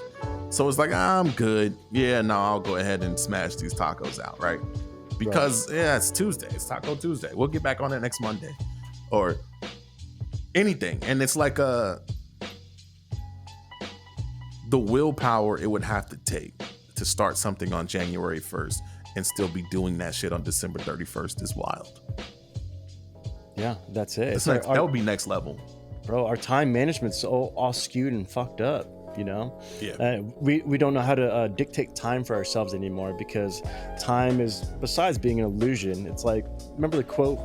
So it's like, I'm good. Yeah, no, I'll go ahead and smash these tacos out, right? Because, it's Tuesday. It's Taco Tuesday. We'll get back on it next Monday. Or anything. And it's like the willpower it would have to take to start something on January 1st and still be doing that shit on December 31st is wild. Yeah, that's it. That would be next level. Bro, our time management's all skewed and fucked up. you know? Yeah. We don't know how to dictate time for ourselves anymore, because time is, besides being an illusion, it's like, remember the quote,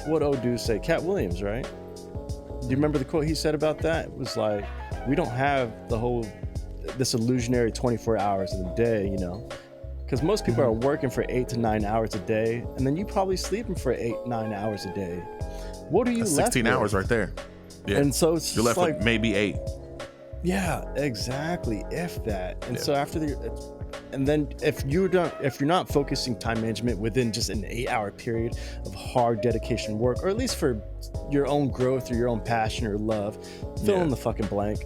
what do say? Cat Williams, right? Do you remember the quote he said about that? It was like, we don't have this illusionary 24 hours in the day, you know? Because most people are working for 8 to 9 hours a day, and then you probably sleeping for 8-9 hours a day. What are you That's left 16 with? hours right there. Yeah. And so it's you're left like, with maybe 8. yeah, exactly, if that. And so after and then if you're not focusing time management within just an 8-hour period of hard dedication work, or at least for your own growth or your own passion or love, fill in the fucking blank,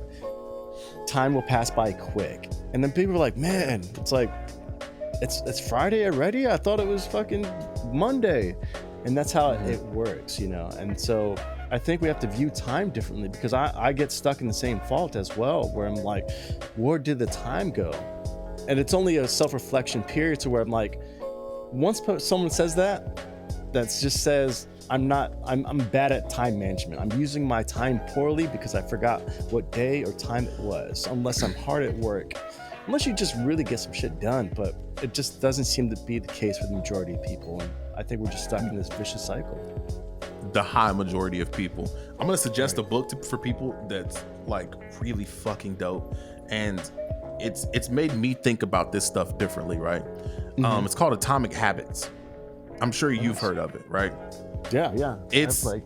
time will pass by quick. And then people are like, man, it's like, it's Friday already? I thought it was fucking Monday. And that's how it works, you know? And so I think we have to view time differently, because I get stuck in the same fault as well, where I'm like, where did the time go? And it's only a self-reflection period to where I'm like, once someone says that just says, I'm bad at time management. I'm using my time poorly because I forgot what day or time it was, unless I'm hard at work. Unless you just really get some shit done, but it just doesn't seem to be the case for the majority of people. And I think we're just stuck in this vicious cycle. The high majority of people. I'm gonna suggest a book for people that's like really fucking dope, and it's made me think about this stuff differently, right? It's called Atomic Habits. I'm sure you've heard of it, right? Yeah. It's like,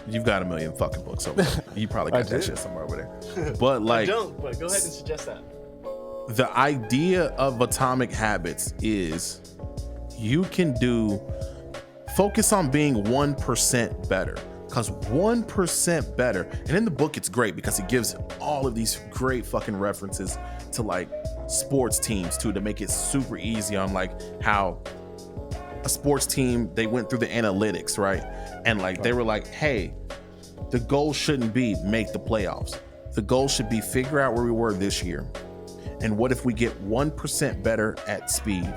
you've got a million fucking books over there. You probably got that shit somewhere over there. But like, I don't, but go ahead and suggest that. The idea of Atomic Habits is you can focus on being 1% better, because 1% better. And in the book, it's great because it gives all of these great fucking references to like sports teams too, to make it super easy on like how a sports team, they went through the analytics, right? And like, they were like, hey, the goal shouldn't be make the playoffs. The goal should be figure out where we were this year. And what if we get 1% better at speed,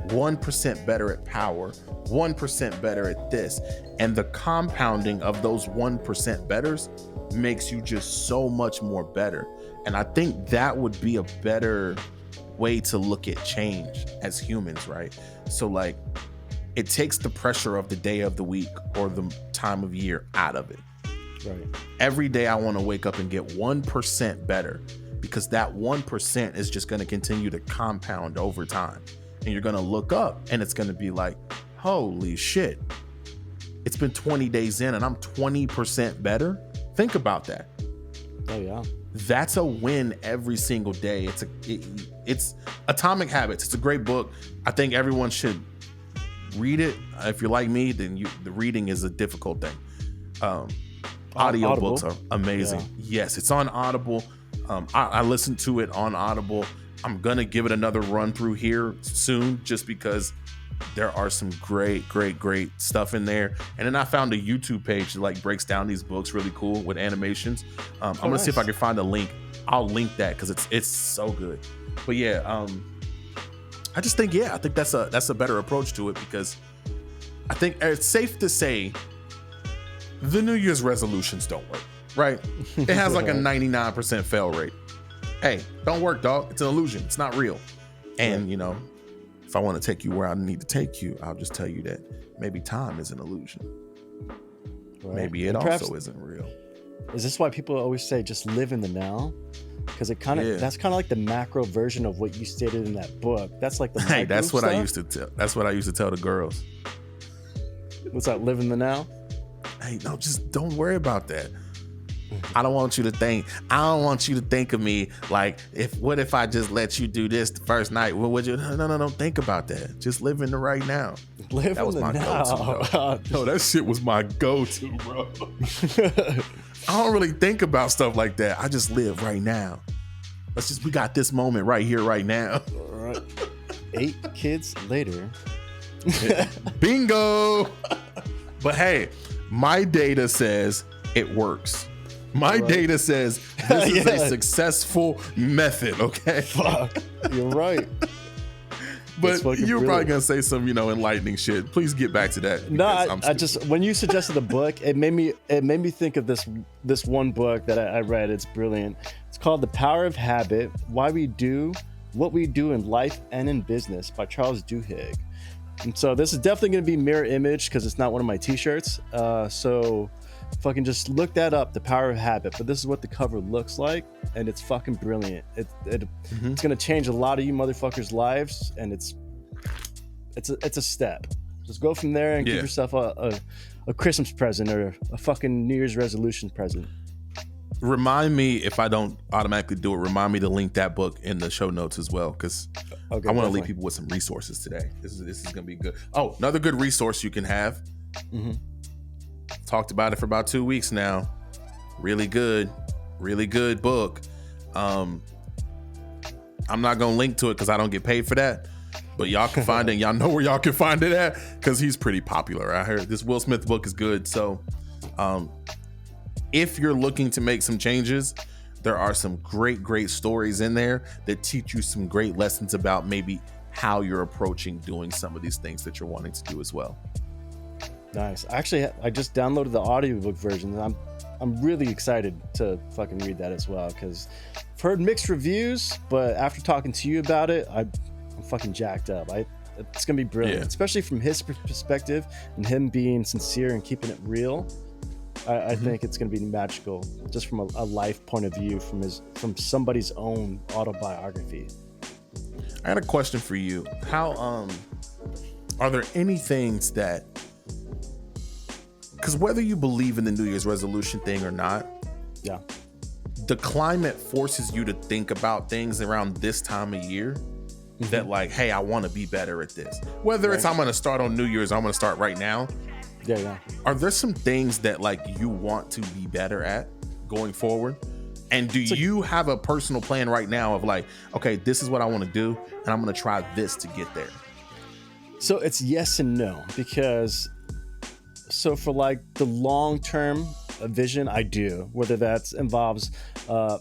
1% better at power, 1% better at this? And the compounding of those 1% betters makes you just so much more better. And I think that would be a better way to look at change as humans, right? So like, it takes the pressure of the day of the week or the time of year out of it. Right. Every day I want to wake up and get 1% better, because that 1% is just going to continue to compound over time. And you're going to look up and it's going to be like, holy shit, it's been 20 days in and I'm 20% better. Think about that. Oh yeah. That's a win every single day. It's Atomic Habits. It's a great book. I think everyone should read it. If you're like me, then the reading is a difficult thing. Audiobooks are amazing. Yeah. Yes, it's on Audible. I listened to it on Audible. I'm gonna give it another run through here soon, just because there are some great stuff in there. And then I found a YouTube page that like breaks down these books really cool with animations. I'm gonna see if I can find a link. I'll link that because it's so good. But yeah, I just think I think that's a better approach to it, because I think it's safe to say the New Year's resolutions don't work, right? It has like a 99% fail rate. Hey, don't work, dog. It's an illusion. It's not real. And you know, if I want to take you where I need to take you, I'll just tell you that maybe time is an illusion. Right. Maybe it also isn't real. Is this why people always say just live in the now? Because that's kind of like the macro version of what you stated in that book. That's like the hey, that's what stuff. I used to tell. That's what I used to tell the girls. What's that? Live in the now? Hey, no, just don't worry about that. I don't want you to think of me like, what if I just let you do this the first night? What would you? No, don't think about that. Just live in the right now. That was my go-to. No, that shit was my go-to, bro. I don't really think about stuff like that. I just live right now. We got this moment right here, right now. All right. 8 kids later. Bingo. But hey, my data says it works. My data says this is a successful method, okay? Fuck, you're right. But you were probably gonna say some, enlightening shit. Please get back to that. No, I just when you suggested the book, it made me think of this one book that I read. It's brilliant. It's called The Power of Habit: Why We Do What We Do in Life and in Business by Charles Duhigg. And so this is definitely going to be mirror image because it's not one of my t-shirts. So fucking just look that up, The Power of Habit. But this is what the cover looks like, and it's fucking brilliant. It's going to change a lot of you motherfuckers' lives, and it's a step. Just go from there and give yourself a Christmas present or a fucking New Year's resolution present. Remind me, if I don't automatically do it, remind me to link that book in the show notes as well, because I want to leave people with some resources today. This is going to be good. Oh, another good resource you can have. Talked about it for about 2 weeks now. Really good book. I'm not going to link to it because I don't get paid for that, but y'all can find it. Y'all know where y'all can find it at because he's pretty popular. I heard this Will Smith book is good. So, if you're looking to make some changes, there are some great stories in there that teach you some great lessons about maybe how you're approaching doing some of these things that you're wanting to do as well. Nice. Actually, I just downloaded the audiobook version. I'm really excited to fucking read that as well because I've heard mixed reviews, but after talking to you about it, I'm fucking jacked up. It's gonna be brilliant, especially from his perspective and him being sincere and keeping it real. I think it's going to be magical, just from a life point of view, from somebody's own autobiography. I had a question for you. How are there any things that, because whether you believe in the New Year's resolution thing or not, the climate forces you to think about things around this time of year that like, hey, I want to be better at this. Whether it's I'm going to start on New Year's, I'm going to start right now. Yeah. Are there some things that like you want to be better at going forward? And do you have a personal plan right now of like, okay, this is what I want to do, and I'm going to try this to get there? So it's yes and no, because so for like the long-term vision, I do, whether that involves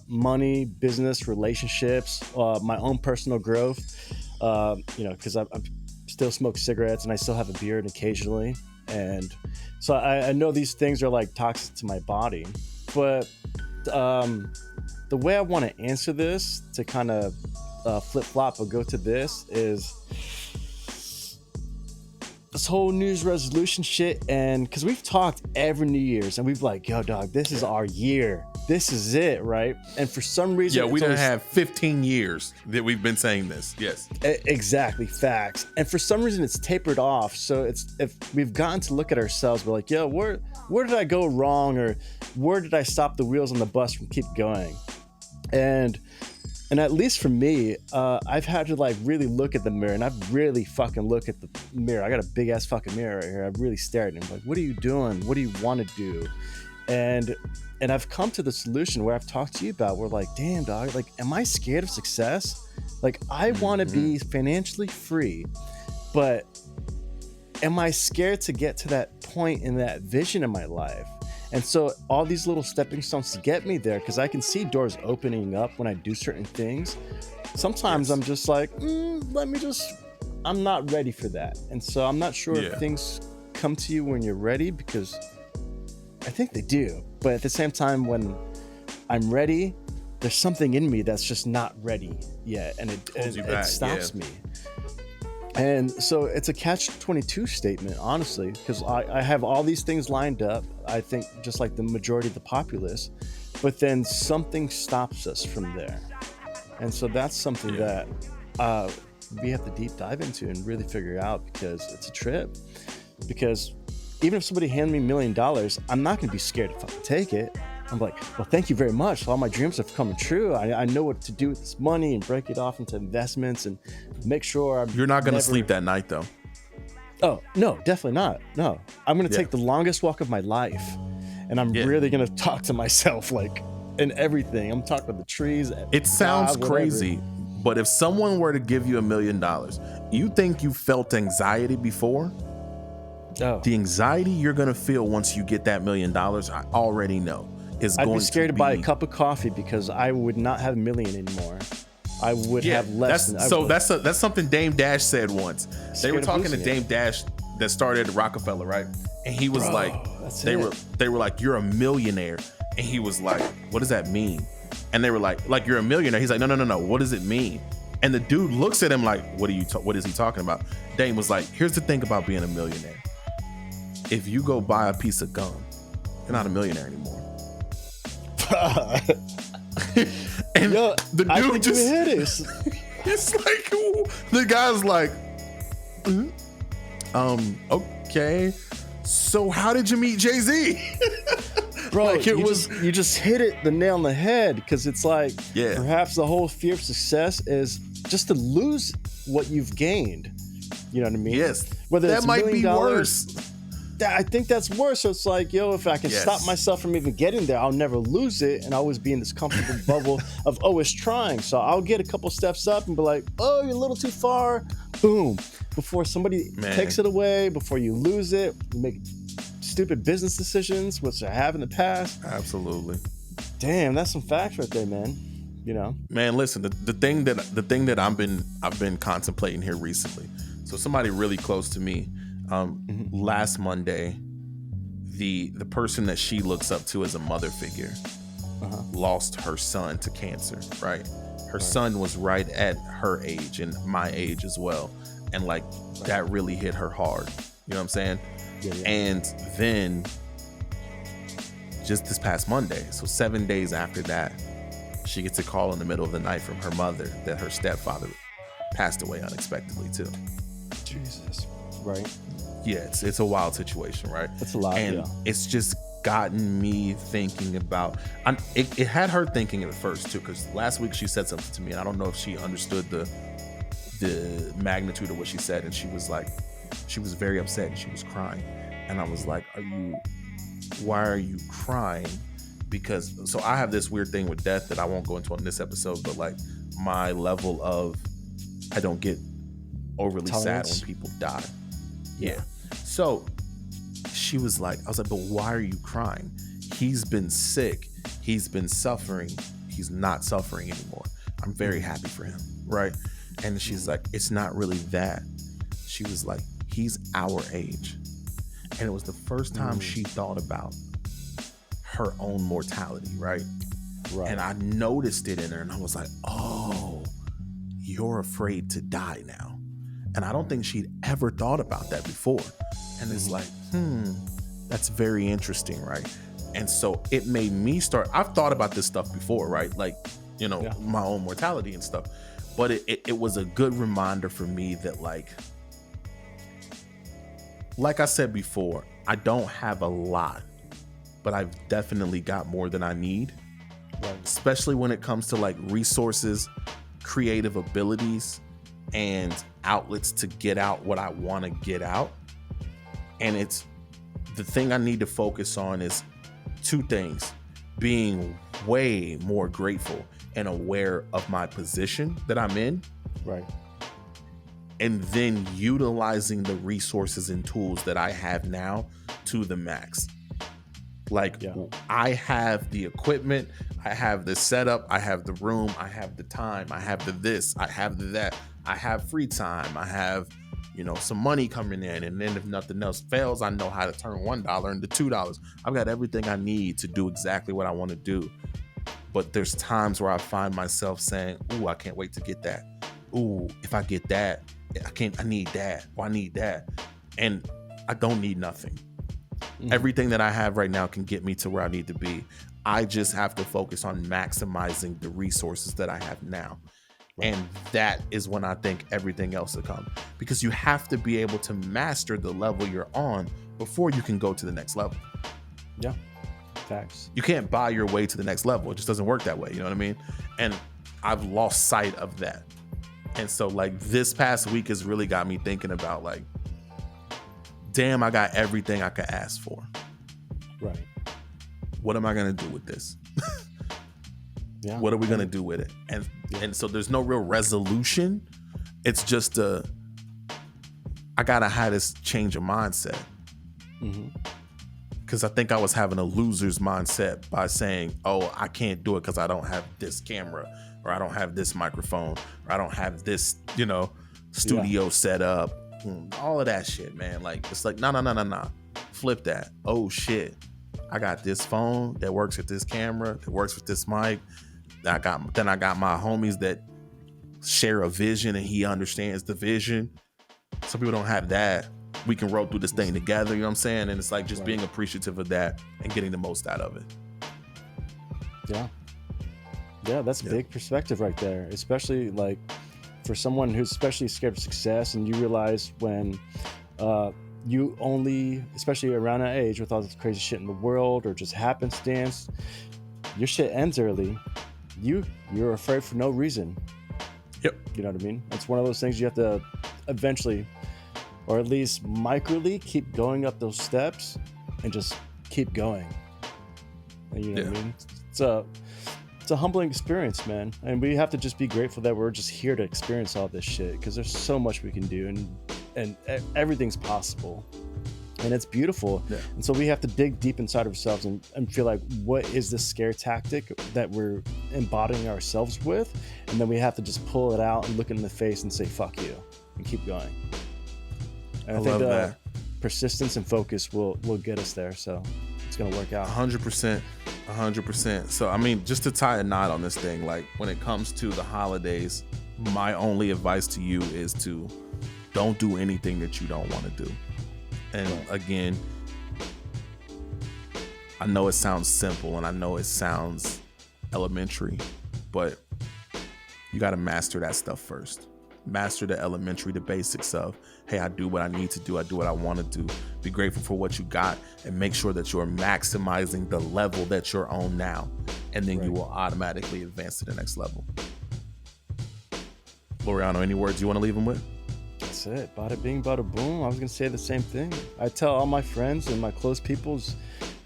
money, business, relationships, my own personal growth, because I still smoke cigarettes and I still have a beard occasionally. And so I know these things are like toxic to my body, but the way I want to answer this to kind of flip-flop or go to this is this whole New Year's resolution shit. And because we've talked every New Year's and we've like, yo, dog, this is our year. This is it, right? And for some reason... Yeah, we didn't have 15 years that we've been saying this. Yes. Exactly. Facts. And for some reason, it's tapered off. So if we've gotten to look at ourselves, we're like, yo, where did I go wrong? Or where did I stop the wheels on the bus from keep going? And at least for me, I've had to like really look at the mirror, and I've really fucking looked at the mirror. I got a big ass fucking mirror right here. I've really stared at him like, what are you doing? What do you want to do? And I've come to the solution where I've talked to you about, we're like, damn dog, like, am I scared of success? Like, I want to be financially free, but am I scared to get to that point in that vision in my life? And so all these little stepping stones to get me there, because I can see doors opening up when I do certain things. Sometimes I'm just like, I'm not ready for that. And so I'm not sure if things come to you when you're ready, because I think they do. But at the same time, when I'm ready, there's something in me that's just not ready yet. And it stops me. And so it's a catch-22 statement, honestly, because I have all these things lined up, I think just like the majority of the populace, but then something stops us from there. And so that's something that we have to deep dive into and really figure out, because it's a trip. Because even if somebody handed me $1 million, I'm not going to be scared to fucking take it. I'm like, well, thank you very much. All my dreams have come true. I know what to do with this money and break it off into investments and make sure You're not going to sleep that night, though. Oh, no, definitely not. No, I'm going to take the longest walk of my life. And I'm really going to talk to myself, like, in everything. I'm talking about the trees. It sounds crazy, but if someone were to give you $1 million, you think you felt anxiety before? Oh. The anxiety you're going to feel once you get that $1 million, I already know. I'd be scared to buy a cup of coffee because I would not have $1 million anymore. I would have less than. That's something Dame Dash said once. They were talking to Dame Dash that started at Rockefeller, right? And he was they were like, "You're a millionaire," and he was like, "What does that mean?" And they were like you're a millionaire. He's like, no. What does it mean? And the dude looks at him like, what is he talking about? Dame was like, here's the thing about being a millionaire. If you go buy a piece of gum, you're not a millionaire anymore. And Yo, the I dude think just you hit it. it's like the guy's like, okay. So how did you meet Jay-Z? Bro, like you just hit it the nail on the head, because it's like, perhaps the whole fear of success is just to lose what you've gained. You know what I mean? Yes. Whether that it's might $1 be million, worse. I think that's worse. So it's like, yo, if I can stop myself from even getting there, I'll never lose it, and I'll always be in this comfortable bubble of always trying. So I'll get a couple steps up and be like, oh, you're a little too far. Boom. Before somebody takes it away, before you lose it, you make stupid business decisions, which I have in the past. Absolutely. Damn, that's some facts right there, man. You know, man. Listen, the thing that I've been contemplating here recently. So somebody really close to me, last Monday, the person that she looks up to as a mother figure, lost her son to cancer. Right, her son was right at her age and my age as well, and like that really hit her hard. You know what I'm saying? Yeah. And then just this past Monday, so 7 days after that, she gets a call in the middle of the night from her mother that her stepfather passed away unexpectedly too. Jesus. Right. Yeah, it's a wild situation, right? It's a lot, and it's just gotten me thinking about. It had her thinking at first too, because last week she said something to me, and I don't know if she understood the magnitude of what she said, and she was very upset and she was crying, and I was like, why are you crying? Because so I have this weird thing with death that I won't go into on this episode, but like my level of, I don't get overly sad when people die. Yeah. So she was like, I was like, but why are you crying? He's been sick. He's been suffering. He's not suffering anymore. I'm very happy for him. Right. And she's like, it's not really that. She was like, he's our age. And it was the first time she thought about her own mortality. Right. And I noticed it in her, and I was like, oh, you're afraid to die now. And I don't think she'd ever thought about that before. And it's like, that's very interesting, right? And so it made me start, I've thought about this stuff before, right? Like, you know, my own mortality and stuff. But it was a good reminder for me that like I said before, I don't have a lot, but I've definitely got more than I need. Right. Especially when it comes to like resources, creative abilities, and outlets to get out what I want to get out. And it's the thing I need to focus on is two things: being way more grateful and aware of my position that I'm in. Right. And then utilizing the resources and tools that I have now to the max. Like I have the equipment, I have the setup, I have the room, I have the time, I have the this, I have the that, I have free time, I have, you know, some money coming in, and then if nothing else fails, I know how to turn $1 into $2. I've got everything I need to do exactly what I want to do. But there's times where I find myself saying, ooh, I can't wait to get that. Ooh, if I get that, I need that, or I need that. And I don't need nothing. Everything that I have right now can get me to where I need to be. I just have to focus on maximizing the resources that I have now. Right. And that is when I think everything else will come. Because you have to be able to master the level you're on before you can go to the next level. Yeah. Facts. You can't buy your way to the next level. It just doesn't work that way. You know what I mean? And I've lost sight of that. And so like this past week has really got me thinking about like, damn, I got everything I could ask for. Right. What am I going to do with this? What are we going to do with it? And so there's no real resolution. It's just I got to have this change of mindset. Because I think I was having a loser's mindset by saying, oh, I can't do it because I don't have this camera. or I don't have this microphone, or I don't have this, studio set up. All of that shit, man. Like, it's like, no. Flip that. Oh shit. I got this phone that works with this camera, that works with this mic. Then I got my homies that share a vision and he understands the vision. Some people don't have that. We can roll through this thing together, you know what I'm saying? And it's like just being appreciative of that and getting the most out of it. Yeah, that's big perspective right there, especially like for someone who's especially scared of success, and you realize when you only, especially around that age with all this crazy shit in the world or just happenstance, your shit ends early. You're afraid for no reason. Yep. You know what I mean? It's one of those things you have to eventually, or at least microly, keep going up those steps and just keep going. And you know what I mean? It's a humbling experience, man. And we have to just be grateful that we're just here to experience all this shit, because there's so much we can do, and everything's possible. And it's beautiful. Yeah. And so we have to dig deep inside ourselves and feel like, what is this scare tactic that we're embodying ourselves with? And then we have to just pull it out and look it in the face and say, fuck you, and keep going. And I think the persistence and focus will get us there. So it's going to work out. 100%. So, I mean, just to tie a knot on this thing, like when it comes to the holidays, my only advice to you is to don't do anything that you don't want to do. And again, I know it sounds simple and I know it sounds elementary, but you got to master that stuff first. Master the elementary, the basics of, hey, I do what I need to do. I do what I want to do. Be grateful for what you got and make sure that you're maximizing the level that you're on now. And then you will automatically advance to the next level. Loriano, any words you want to leave them with? That's it. Bada bing, bada boom. I was going to say the same thing. I tell all my friends and my close peoples,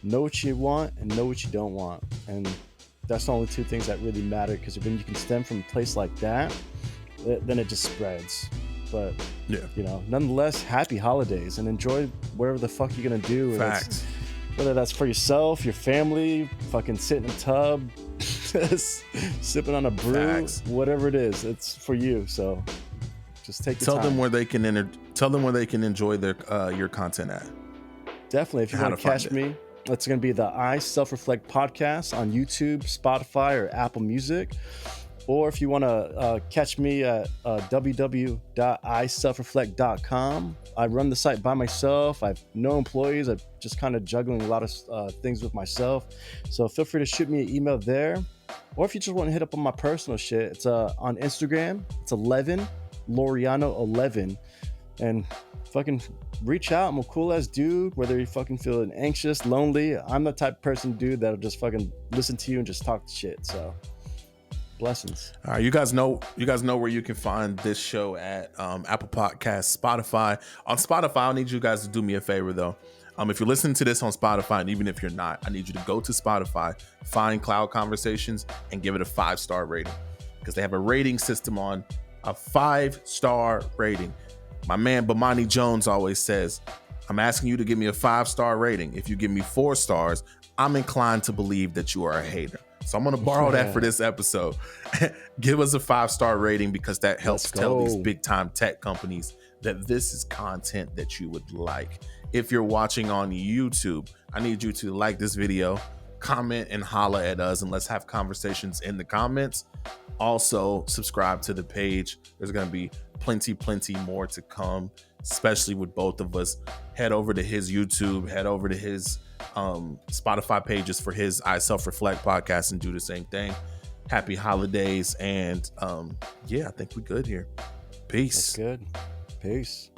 know what you want and know what you don't want. And that's the only two things that really matter, because when you can stem from a place like that, then it just spreads. But, nonetheless, happy holidays and enjoy whatever the fuck you're going to do. Facts. Whether that's for yourself, your family, fucking sitting in a tub, sipping on a brew, whatever it is, it's for you. So just take the time. Tell them where they can enjoy their your content at. Definitely. If you want to catch me, it's going to be the I Self-Reflect podcast on YouTube, Spotify, or Apple Music. Or if you want to catch me at www.iselfreflect.com. I run the site by myself. I have no employees. I'm just kind of juggling a lot of things with myself. So feel free to shoot me an email there. Or if you just want to hit up on my personal shit, it's on Instagram. It's 11 Loriano 11, and fucking reach out. I'm a cool ass dude. Whether you fucking feeling anxious, lonely, I'm the type of person, dude, that'll just fucking listen to you and just talk shit. So. Blessings. All right, you guys know where you can find this show at Apple Podcasts, Spotify. On Spotify, I need you guys to do me a favor though. If you're listening to this on Spotify, and even if you're not, I need you to go to Spotify, find Cloud Conversations, and give it a 5-star rating, because they have a rating system on a 5-star rating. My man Bomani Jones always says, I'm asking you to give me a 5-star rating. If you give me 4 stars, I'm inclined to believe that you are a hater. So I'm going to borrow that for this episode. Give us a 5-star rating, because that helps tell these big time tech companies that this is content that you would like. If you're watching on YouTube, I need you to like this video, comment, and holla at us, and let's have conversations in the comments. Also, subscribe to the page. There's going to be plenty more to come, especially with both of us. Head over to his YouTube, head over to his Spotify pages for his I Self-Reflect podcast, and do the same thing. Happy holidays, and I think we're good here. Peace. That's good. Peace.